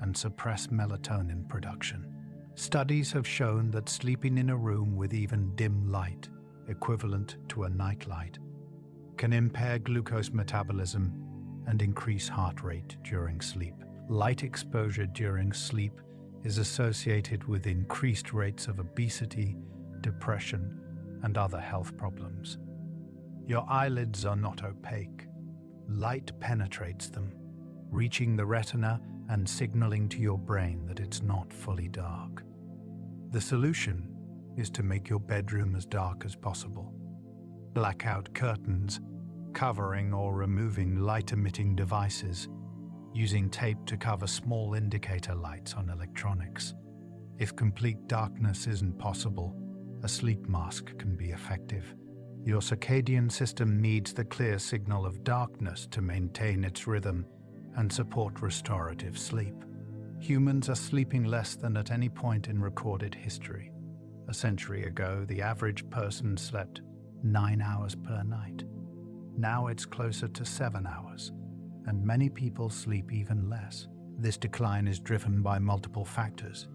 and suppress melatonin production. Studies have shown that sleeping in a room with even dim light, equivalent to a nightlight, can impair glucose metabolism and increase heart rate during sleep. Light exposure during sleep is associated with increased rates of obesity, depression, and other health problems. Your eyelids are not opaque. Light penetrates them, reaching the retina and signaling to your brain that it's not fully dark. The solution is to make your bedroom as dark as possible. blackout curtains, covering or removing light-emitting devices, using tape to cover small indicator lights on electronics. If complete darkness isn't possible, a sleep mask can be effective. Your circadian system needs the clear signal of darkness to maintain its rhythm and support restorative sleep. Humans are sleeping less than at any point in recorded history. A century ago, the average person slept 9 hours per night. Now it's closer to 7 hours, and many people sleep even less. This decline is driven by multiple factors: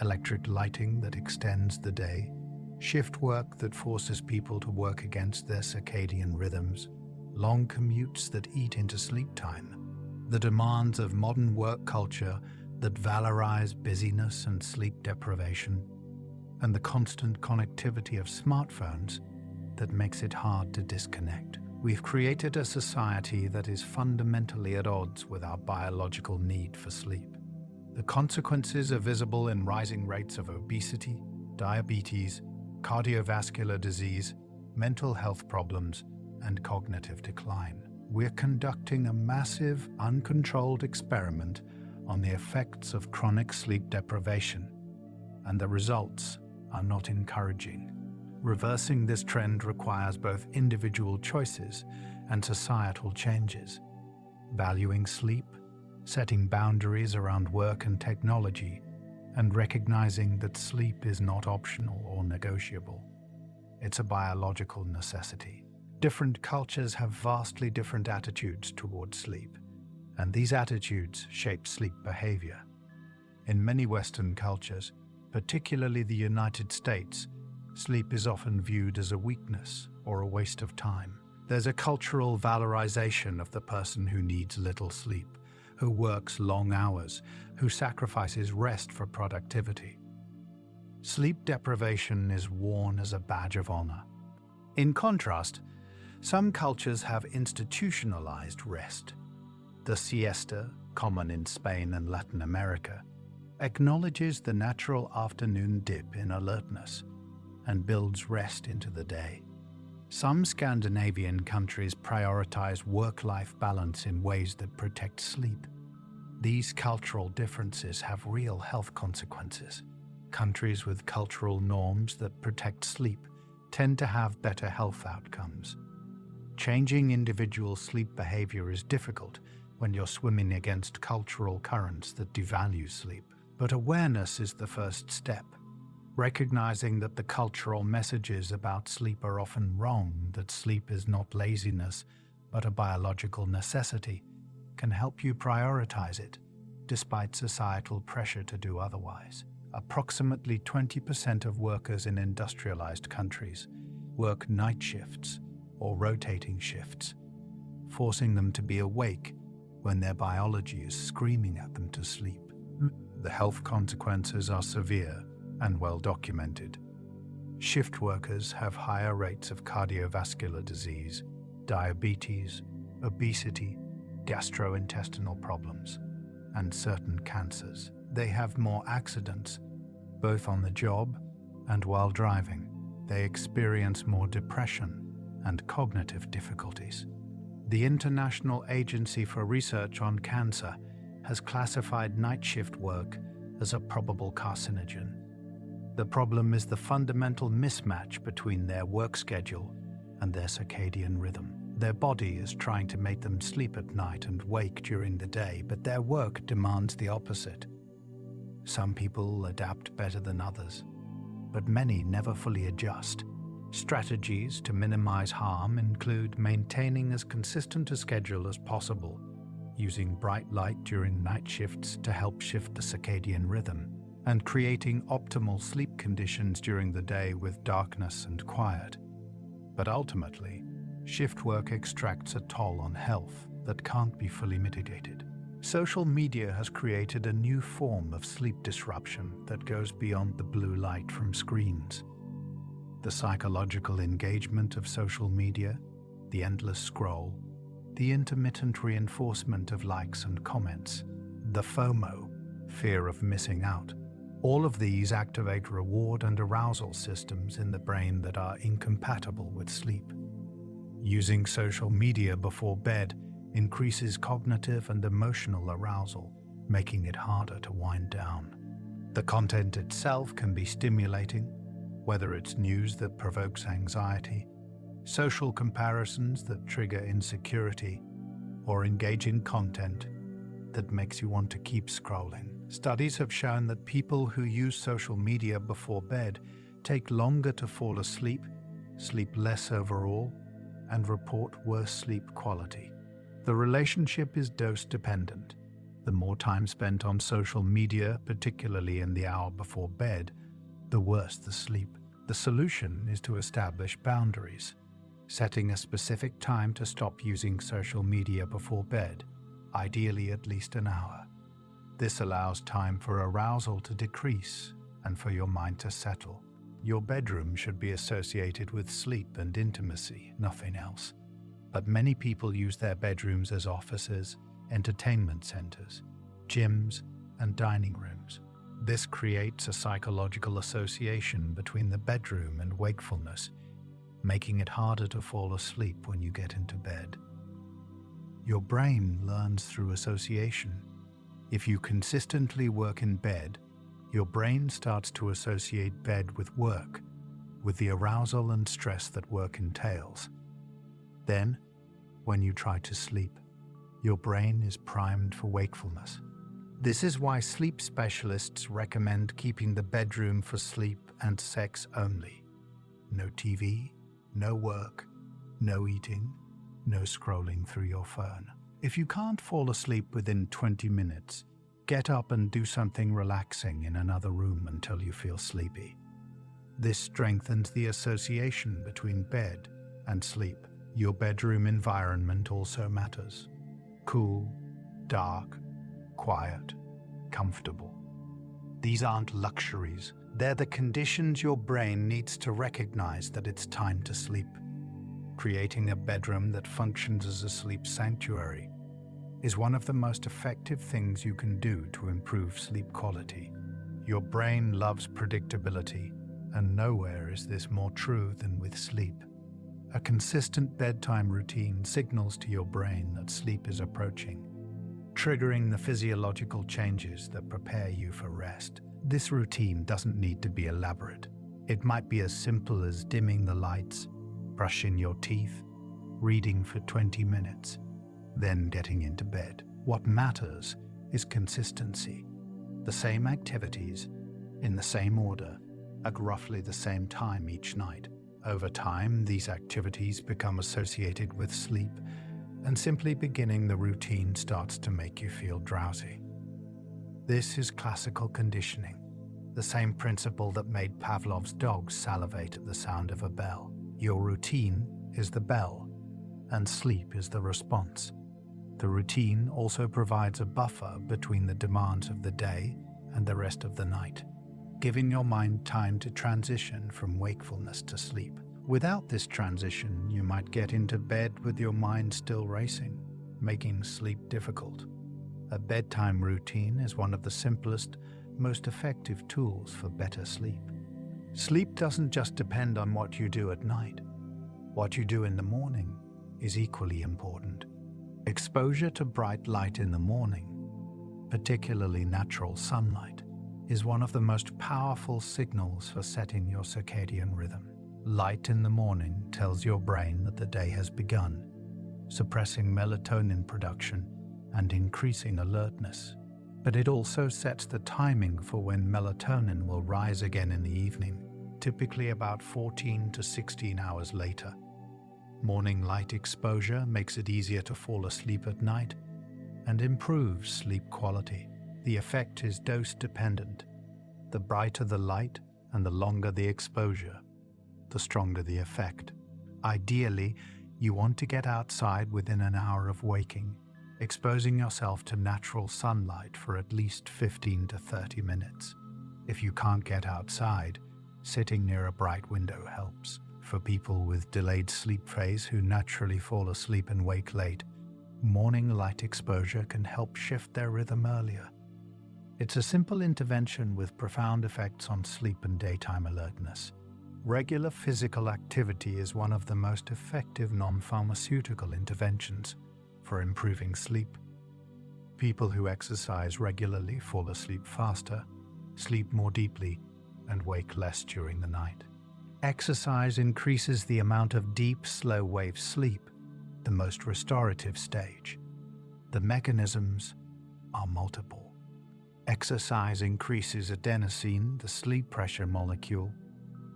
electric lighting that extends the day, shift work that forces people to work against their circadian rhythms, long commutes that eat into sleep time, the demands of modern work culture that valorize busyness and sleep deprivation, and the constant connectivity of smartphones that makes it hard to disconnect. We've created a society that is fundamentally at odds with our biological need for sleep. The consequences are visible in rising rates of obesity, diabetes, cardiovascular disease, mental health problems, and cognitive decline. We're conducting a massive, uncontrolled experiment on the effects of chronic sleep deprivation, and the results are not encouraging. Reversing this trend requires both individual choices and societal changes. Valuing sleep, setting boundaries around work and technology, and recognizing that sleep is not optional or negotiable. It's a biological necessity. Different cultures have vastly different attitudes towards sleep, and these attitudes shape sleep behavior. In many Western cultures, particularly the United States, sleep is often viewed as a weakness or a waste of time. There's a cultural valorization of the person who needs little sleep, who works long hours, who sacrifices rest for productivity. Sleep deprivation is worn as a badge of honor. In contrast, some cultures have institutionalized rest. The siesta, common in Spain and Latin America, acknowledges the natural afternoon dip in alertness and builds rest into the day. Some Scandinavian countries prioritize work-life balance in ways that protect sleep. These cultural differences have real health consequences. Countries with cultural norms that protect sleep tend to have better health outcomes. Changing individual sleep behavior is difficult when you're swimming against cultural currents that devalue sleep. But awareness is the first step. Recognizing that the cultural messages about sleep are often wrong, that sleep is not laziness, but a biological necessity, can help you prioritize it, despite societal pressure to do otherwise. Approximately 20% of workers in industrialized countries work night shifts or rotating shifts, forcing them to be awake when their biology is screaming at them to sleep. The health consequences are severe and well documented. Shift workers have higher rates of cardiovascular disease, diabetes, obesity, gastrointestinal problems, and certain cancers. They have more accidents, both on the job and while driving. They experience more depression and cognitive difficulties. The International Agency for Research on Cancer has classified night shift work as a probable carcinogen. The problem is the fundamental mismatch between their work schedule and their circadian rhythm. Their body is trying to make them sleep at night and wake during the day, but their work demands the opposite. Some people adapt better than others, but many never fully adjust. Strategies to minimize harm include maintaining as consistent a schedule as possible, using bright light during night shifts to help shift the circadian rhythm, and creating optimal sleep conditions during the day with darkness and quiet. But ultimately, shift work extracts a toll on health that can't be fully mitigated. Social media has created a new form of sleep disruption that goes beyond the blue light from screens. The psychological engagement of social media, the endless scroll, the intermittent reinforcement of likes and comments, the FOMO, fear of missing out. All of these activate reward and arousal systems in the brain that are incompatible with sleep. Using social media before bed increases cognitive and emotional arousal, making it harder to wind down. The content itself can be stimulating, whether it's news that provokes anxiety, social comparisons that trigger insecurity, or engaging content that makes you want to keep scrolling. Studies have shown that people who use social media before bed take longer to fall asleep, sleep less overall, and report worse sleep quality. The relationship is dose-dependent. The more time spent on social media, particularly in the hour before bed, the worse the sleep. The solution is to establish boundaries, setting a specific time to stop using social media before bed, ideally at least an hour. This allows time for arousal to decrease and for your mind to settle. Your bedroom should be associated with sleep and intimacy, nothing else. But many people use their bedrooms as offices, entertainment centers, gyms, and dining rooms. This creates a psychological association between the bedroom and wakefulness, making it harder to fall asleep when you get into bed. Your brain learns through association. If you consistently work in bed, your brain starts to associate bed with work, with the arousal and stress that work entails. Then, when you try to sleep, your brain is primed for wakefulness. This is why sleep specialists recommend keeping the bedroom for sleep and sex only. No TV, no work, no eating, no scrolling through your phone. If you can't fall asleep within 20 minutes, get up and do something relaxing in another room until you feel sleepy. This strengthens the association between bed and sleep. Your bedroom environment also matters. Cool, dark, quiet, comfortable. These aren't luxuries. They're the conditions your brain needs to recognize that it's time to sleep. Creating a bedroom that functions as a sleep sanctuary is one of the most effective things you can do to improve sleep quality. Your brain loves predictability, and nowhere is this more true than with sleep. A consistent bedtime routine signals to your brain that sleep is approaching, triggering the physiological changes that prepare you for rest. This routine doesn't need to be elaborate. It might be as simple as dimming the lights, brushing your teeth, reading for 20 minutes, then getting into bed. What matters is consistency. The same activities, in the same order, at roughly the same time each night. Over time, these activities become associated with sleep, and simply beginning the routine starts to make you feel drowsy. This is classical conditioning, the same principle that made Pavlov's dogs salivate at the sound of a bell. Your routine is the bell, and sleep is the response. The routine also provides a buffer between the demands of the day and the rest of the night, giving your mind time to transition from wakefulness to sleep. Without this transition, you might get into bed with your mind still racing, making sleep difficult. A bedtime routine is one of the simplest, most effective tools for better sleep. Sleep doesn't just depend on what you do at night. What you do in the morning is equally important. Exposure to bright light in the morning, particularly natural sunlight, is one of the most powerful signals for setting your circadian rhythm. Light in the morning tells your brain that the day has begun, suppressing melatonin production and increasing alertness. But it also sets the timing for when melatonin will rise again in the evening, typically about 14 to 16 hours later. Morning light exposure makes it easier to fall asleep at night and improves sleep quality. The effect is dose-dependent. The brighter the light and the longer the exposure, the stronger the effect. Ideally, you want to get outside within an hour of waking, exposing yourself to natural sunlight for at least 15 to 30 minutes. If you can't get outside, sitting near a bright window helps. For people with delayed sleep phase who naturally fall asleep and wake late, morning light exposure can help shift their rhythm earlier. It's a simple intervention with profound effects on sleep and daytime alertness. Regular physical activity is one of the most effective non-pharmaceutical interventions for improving sleep. People who exercise regularly fall asleep faster, sleep more deeply, and wake less during the night. Exercise increases the amount of deep, slow-wave sleep, the most restorative stage. The mechanisms are multiple. Exercise increases adenosine, the sleep pressure molecule.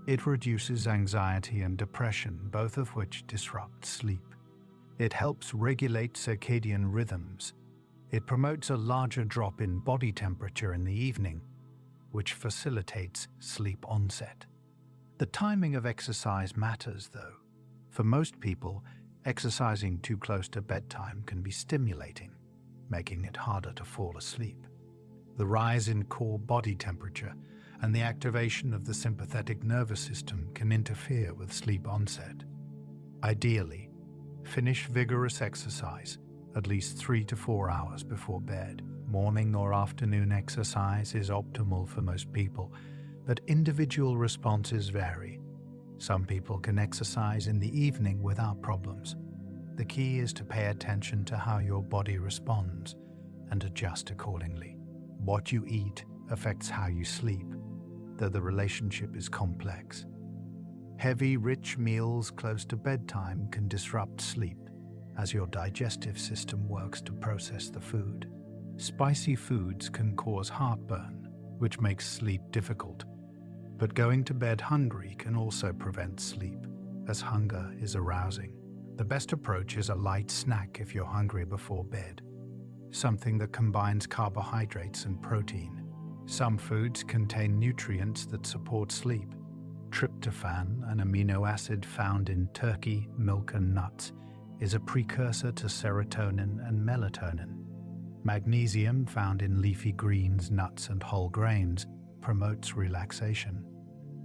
It reduces anxiety and depression, both of which disrupt sleep. It helps regulate circadian rhythms. It promotes a larger drop in body temperature in the evening, which facilitates sleep onset. The timing of exercise matters, though. For most people, exercising too close to bedtime can be stimulating, making it harder to fall asleep. The rise in core body temperature and the activation of the sympathetic nervous system can interfere with sleep onset. Ideally, finish vigorous exercise at least 3 to 4 hours before bed. Morning or afternoon exercise is optimal for most people, but individual responses vary. Some people can exercise in the evening without problems. The key is to pay attention to how your body responds and adjust accordingly. What you eat affects how you sleep, though the relationship is complex. Heavy, rich meals close to bedtime can disrupt sleep as your digestive system works to process the food. Spicy foods can cause heartburn, which makes sleep difficult. But going to bed hungry can also prevent sleep, as hunger is arousing. The best approach is a light snack if you're hungry before bed, something that combines carbohydrates and protein. Some foods contain nutrients that support sleep. Tryptophan, an amino acid found in turkey, milk, and nuts, is a precursor to serotonin and melatonin. Magnesium, found in leafy greens, nuts, and whole grains, promotes relaxation.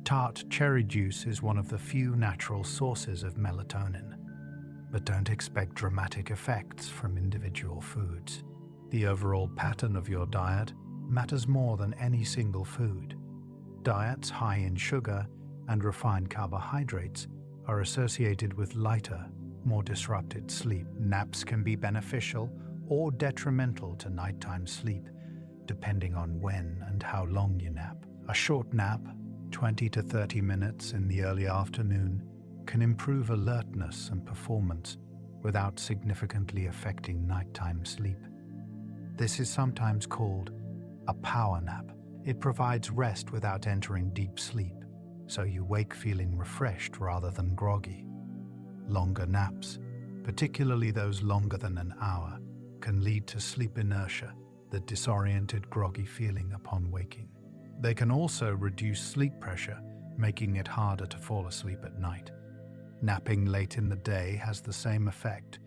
Tart cherry juice is one of the few natural sources of melatonin, but don't expect dramatic effects from individual foods. The overall pattern of your diet matters more than any single food. Diets high in sugar and refined carbohydrates are associated with lighter, more disrupted sleep. Naps can be beneficial or detrimental to nighttime sleep, depending on when and how long you nap. A short nap, 20 to 30 minutes in the early afternoon, can improve alertness and performance without significantly affecting nighttime sleep. This is sometimes called a power nap. It provides rest without entering deep sleep, so you wake feeling refreshed rather than groggy. Longer naps, particularly those longer than an hour, can lead to sleep inertia, the disoriented, groggy feeling upon waking. They can also reduce sleep pressure, making it harder to fall asleep at night. Napping late in the day has the same effect,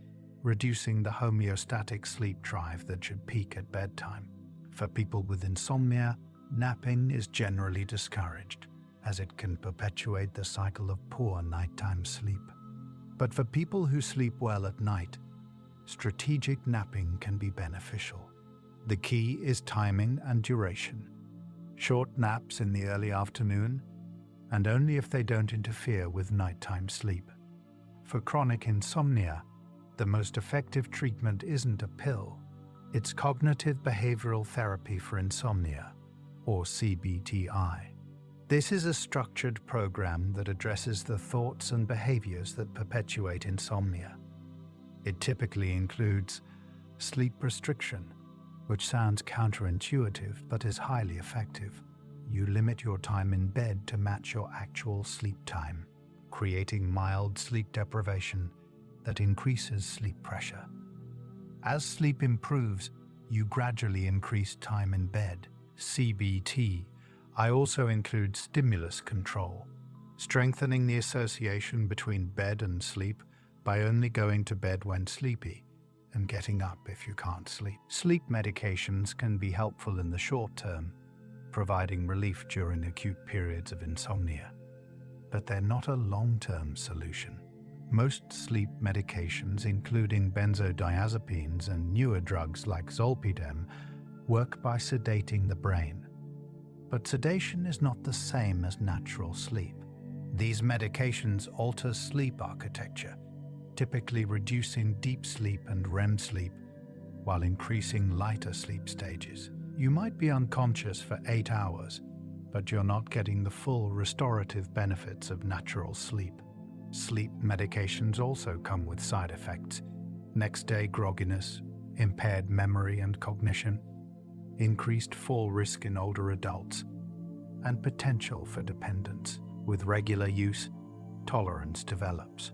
reducing the homeostatic sleep drive that should peak at bedtime. For people with insomnia, napping is generally discouraged, as it can perpetuate the cycle of poor nighttime sleep. But for people who sleep well at night, strategic napping can be beneficial. The key is timing and duration. Short naps in the early afternoon, and only if they don't interfere with nighttime sleep. For chronic insomnia, the most effective treatment isn't a pill, it's cognitive behavioral therapy for insomnia, or CBTI. This is a structured program that addresses the thoughts and behaviors that perpetuate insomnia. It typically includes sleep restriction, which sounds counterintuitive but is highly effective. You limit your time in bed to match your actual sleep time, creating mild sleep deprivation that increases sleep pressure. As sleep improves, you gradually increase time in bed. CBT. I also include stimulus control, strengthening the association between bed and sleep by only going to bed when sleepy and getting up if you can't sleep. Sleep medications can be helpful in the short term, providing relief during acute periods of insomnia, but they're not a long-term solution. Most sleep medications, including benzodiazepines and newer drugs like zolpidem, work by sedating the brain. But sedation is not the same as natural sleep. These medications alter sleep architecture, typically reducing deep sleep and REM sleep while increasing lighter sleep stages. You might be unconscious for 8 hours, but you're not getting the full restorative benefits of natural sleep. Sleep medications also come with side effects: next-day grogginess, impaired memory and cognition, increased fall risk in older adults, and potential for dependence. With regular use, tolerance develops,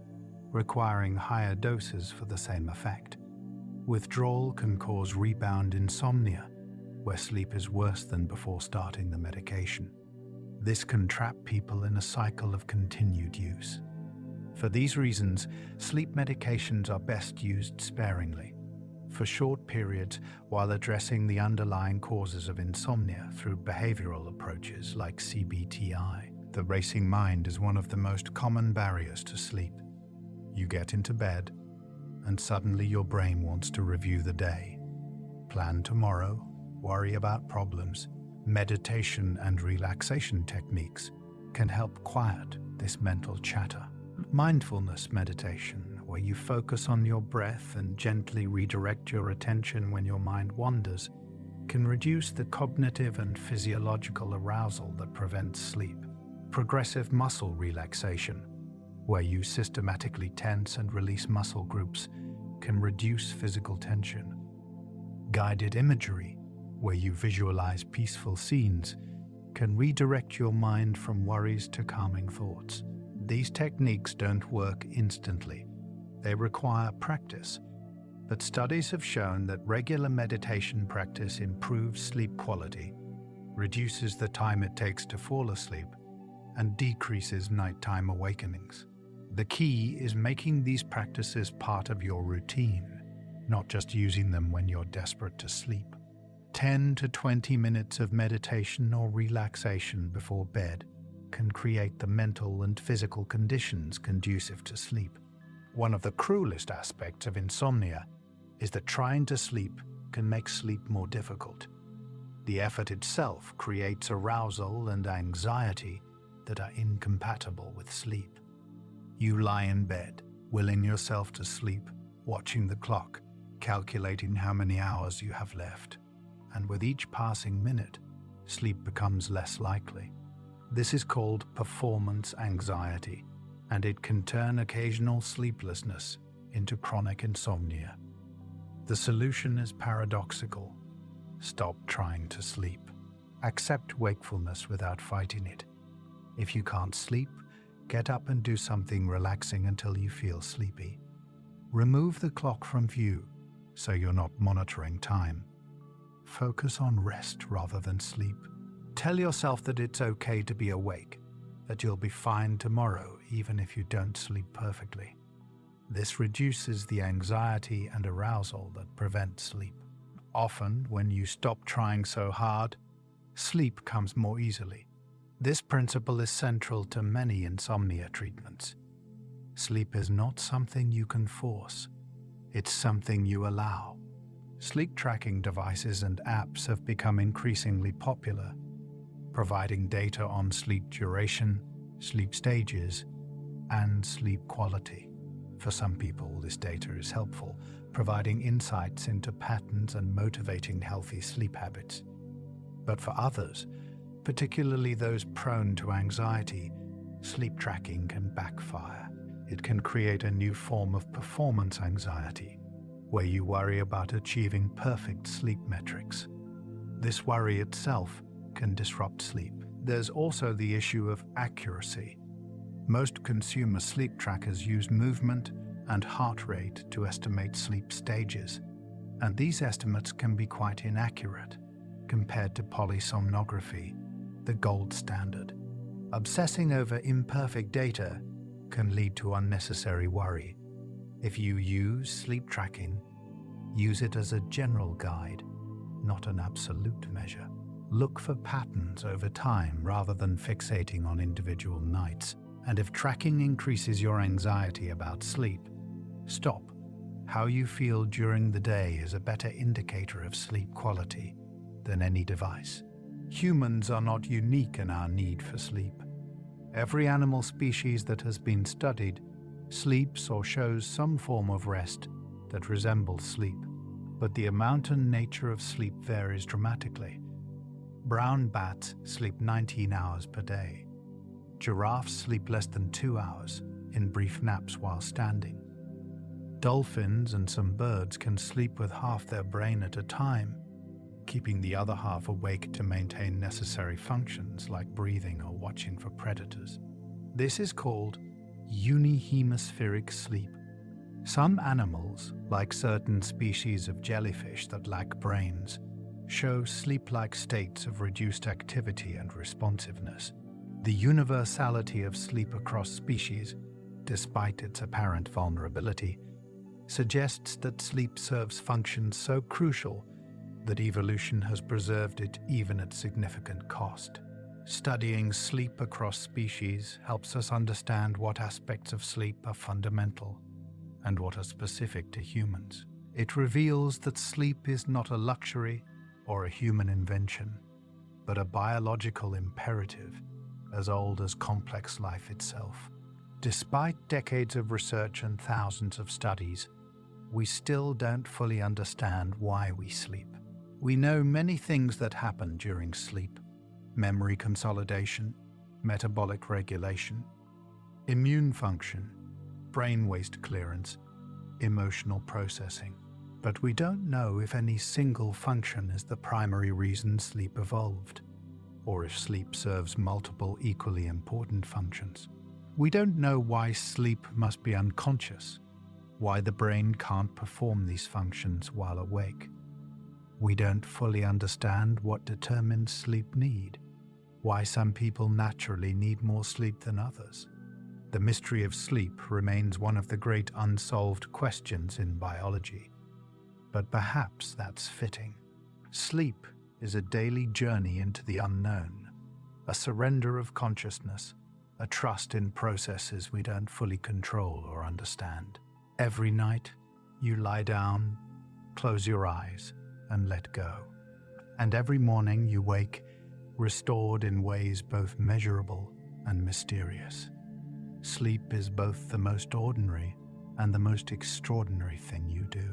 requiring higher doses for the same effect. Withdrawal can cause rebound insomnia, where sleep is worse than before starting the medication. This can trap people in a cycle of continued use. For these reasons, sleep medications are best used sparingly, for short periods, while addressing the underlying causes of insomnia through behavioral approaches like CBTI. The racing mind is one of the most common barriers to sleep. You get into bed, and suddenly your brain wants to review the day, plan tomorrow, worry about problems. Meditation and relaxation techniques can help quiet this mental chatter. Mindfulness meditation, where you focus on your breath and gently redirect your attention when your mind wanders, can reduce the cognitive and physiological arousal that prevents sleep. Progressive muscle relaxation, where you systematically tense and release muscle groups, can reduce physical tension. Guided imagery, where you visualize peaceful scenes, can redirect your mind from worries to calming thoughts. These techniques don't work instantly. They require practice, but studies have shown that regular meditation practice improves sleep quality, reduces the time it takes to fall asleep, and decreases nighttime awakenings. The key is making these practices part of your routine, not just using them when you're desperate to sleep. 10 to 20 minutes of meditation or relaxation before bed can create the mental and physical conditions conducive to sleep. One of the cruelest aspects of insomnia is that trying to sleep can make sleep more difficult. The effort itself creates arousal and anxiety that are incompatible with sleep. You lie in bed, willing yourself to sleep, watching the clock, calculating how many hours you have left. And with each passing minute, sleep becomes less likely. This is called performance anxiety, and it can turn occasional sleeplessness into chronic insomnia. The solution is paradoxical. Stop trying to sleep. Accept wakefulness without fighting it. If you can't sleep, get up and do something relaxing until you feel sleepy. Remove the clock from view so you're not monitoring time. Focus on rest rather than sleep. Tell yourself that it's okay to be awake, that you'll be fine tomorrow even if you don't sleep perfectly. This reduces the anxiety and arousal that prevent sleep. Often, when you stop trying so hard, sleep comes more easily. This principle is central to many insomnia treatments. Sleep is not something you can force. It's something you allow. Sleep tracking devices and apps have become increasingly popular, providing data on sleep duration, sleep stages, and sleep quality. For some people, this data is helpful, providing insights into patterns and motivating healthy sleep habits. But for others, particularly those prone to anxiety, sleep tracking can backfire. It can create a new form of performance anxiety, where you worry about achieving perfect sleep metrics. This worry itself can disrupt sleep. There's also the issue of accuracy. Most consumer sleep trackers use movement and heart rate to estimate sleep stages, and these estimates can be quite inaccurate compared to polysomnography, the gold standard. Obsessing over imperfect data can lead to unnecessary worry. If you use sleep tracking, use it as a general guide, not an absolute measure. Look for patterns over time rather than fixating on individual nights. And if tracking increases your anxiety about sleep, stop. How you feel during the day is a better indicator of sleep quality than any device. Humans are not unique in our need for sleep. Every animal species that has been studied sleeps or shows some form of rest that resembles sleep, but the amount and nature of sleep varies dramatically. Brown bats sleep 19 hours per day. Giraffes sleep less than 2 hours in brief naps while standing. Dolphins and some birds can sleep with half their brain at a time, keeping the other half awake to maintain necessary functions like breathing or watching for predators. This is called unihemispheric sleep. Some animals, like certain species of jellyfish that lack brains, show sleep-like states of reduced activity and responsiveness. The universality of sleep across species, despite its apparent vulnerability, suggests that sleep serves functions so crucial that evolution has preserved it even at significant cost. Studying sleep across species helps us understand what aspects of sleep are fundamental and what are specific to humans. It reveals that sleep is not a luxury or a human invention, but a biological imperative as old as complex life itself. Despite decades of research and thousands of studies, we still don't fully understand why we sleep. We know many things that happen during sleep: memory consolidation, metabolic regulation, immune function, brain waste clearance, emotional processing. But we don't know if any single function is the primary reason sleep evolved, or if sleep serves multiple equally important functions. We don't know why sleep must be unconscious, why the brain can't perform these functions while awake. We don't fully understand what determines sleep need, why some people naturally need more sleep than others. The mystery of sleep remains one of the great unsolved questions in biology, but perhaps that's fitting. Sleep is a daily journey into the unknown, a surrender of consciousness, a trust in processes we don't fully control or understand. Every night, you lie down, close your eyes, and let go. And every morning you wake, restored in ways both measurable and mysterious. Sleep is both the most ordinary and the most extraordinary thing you do.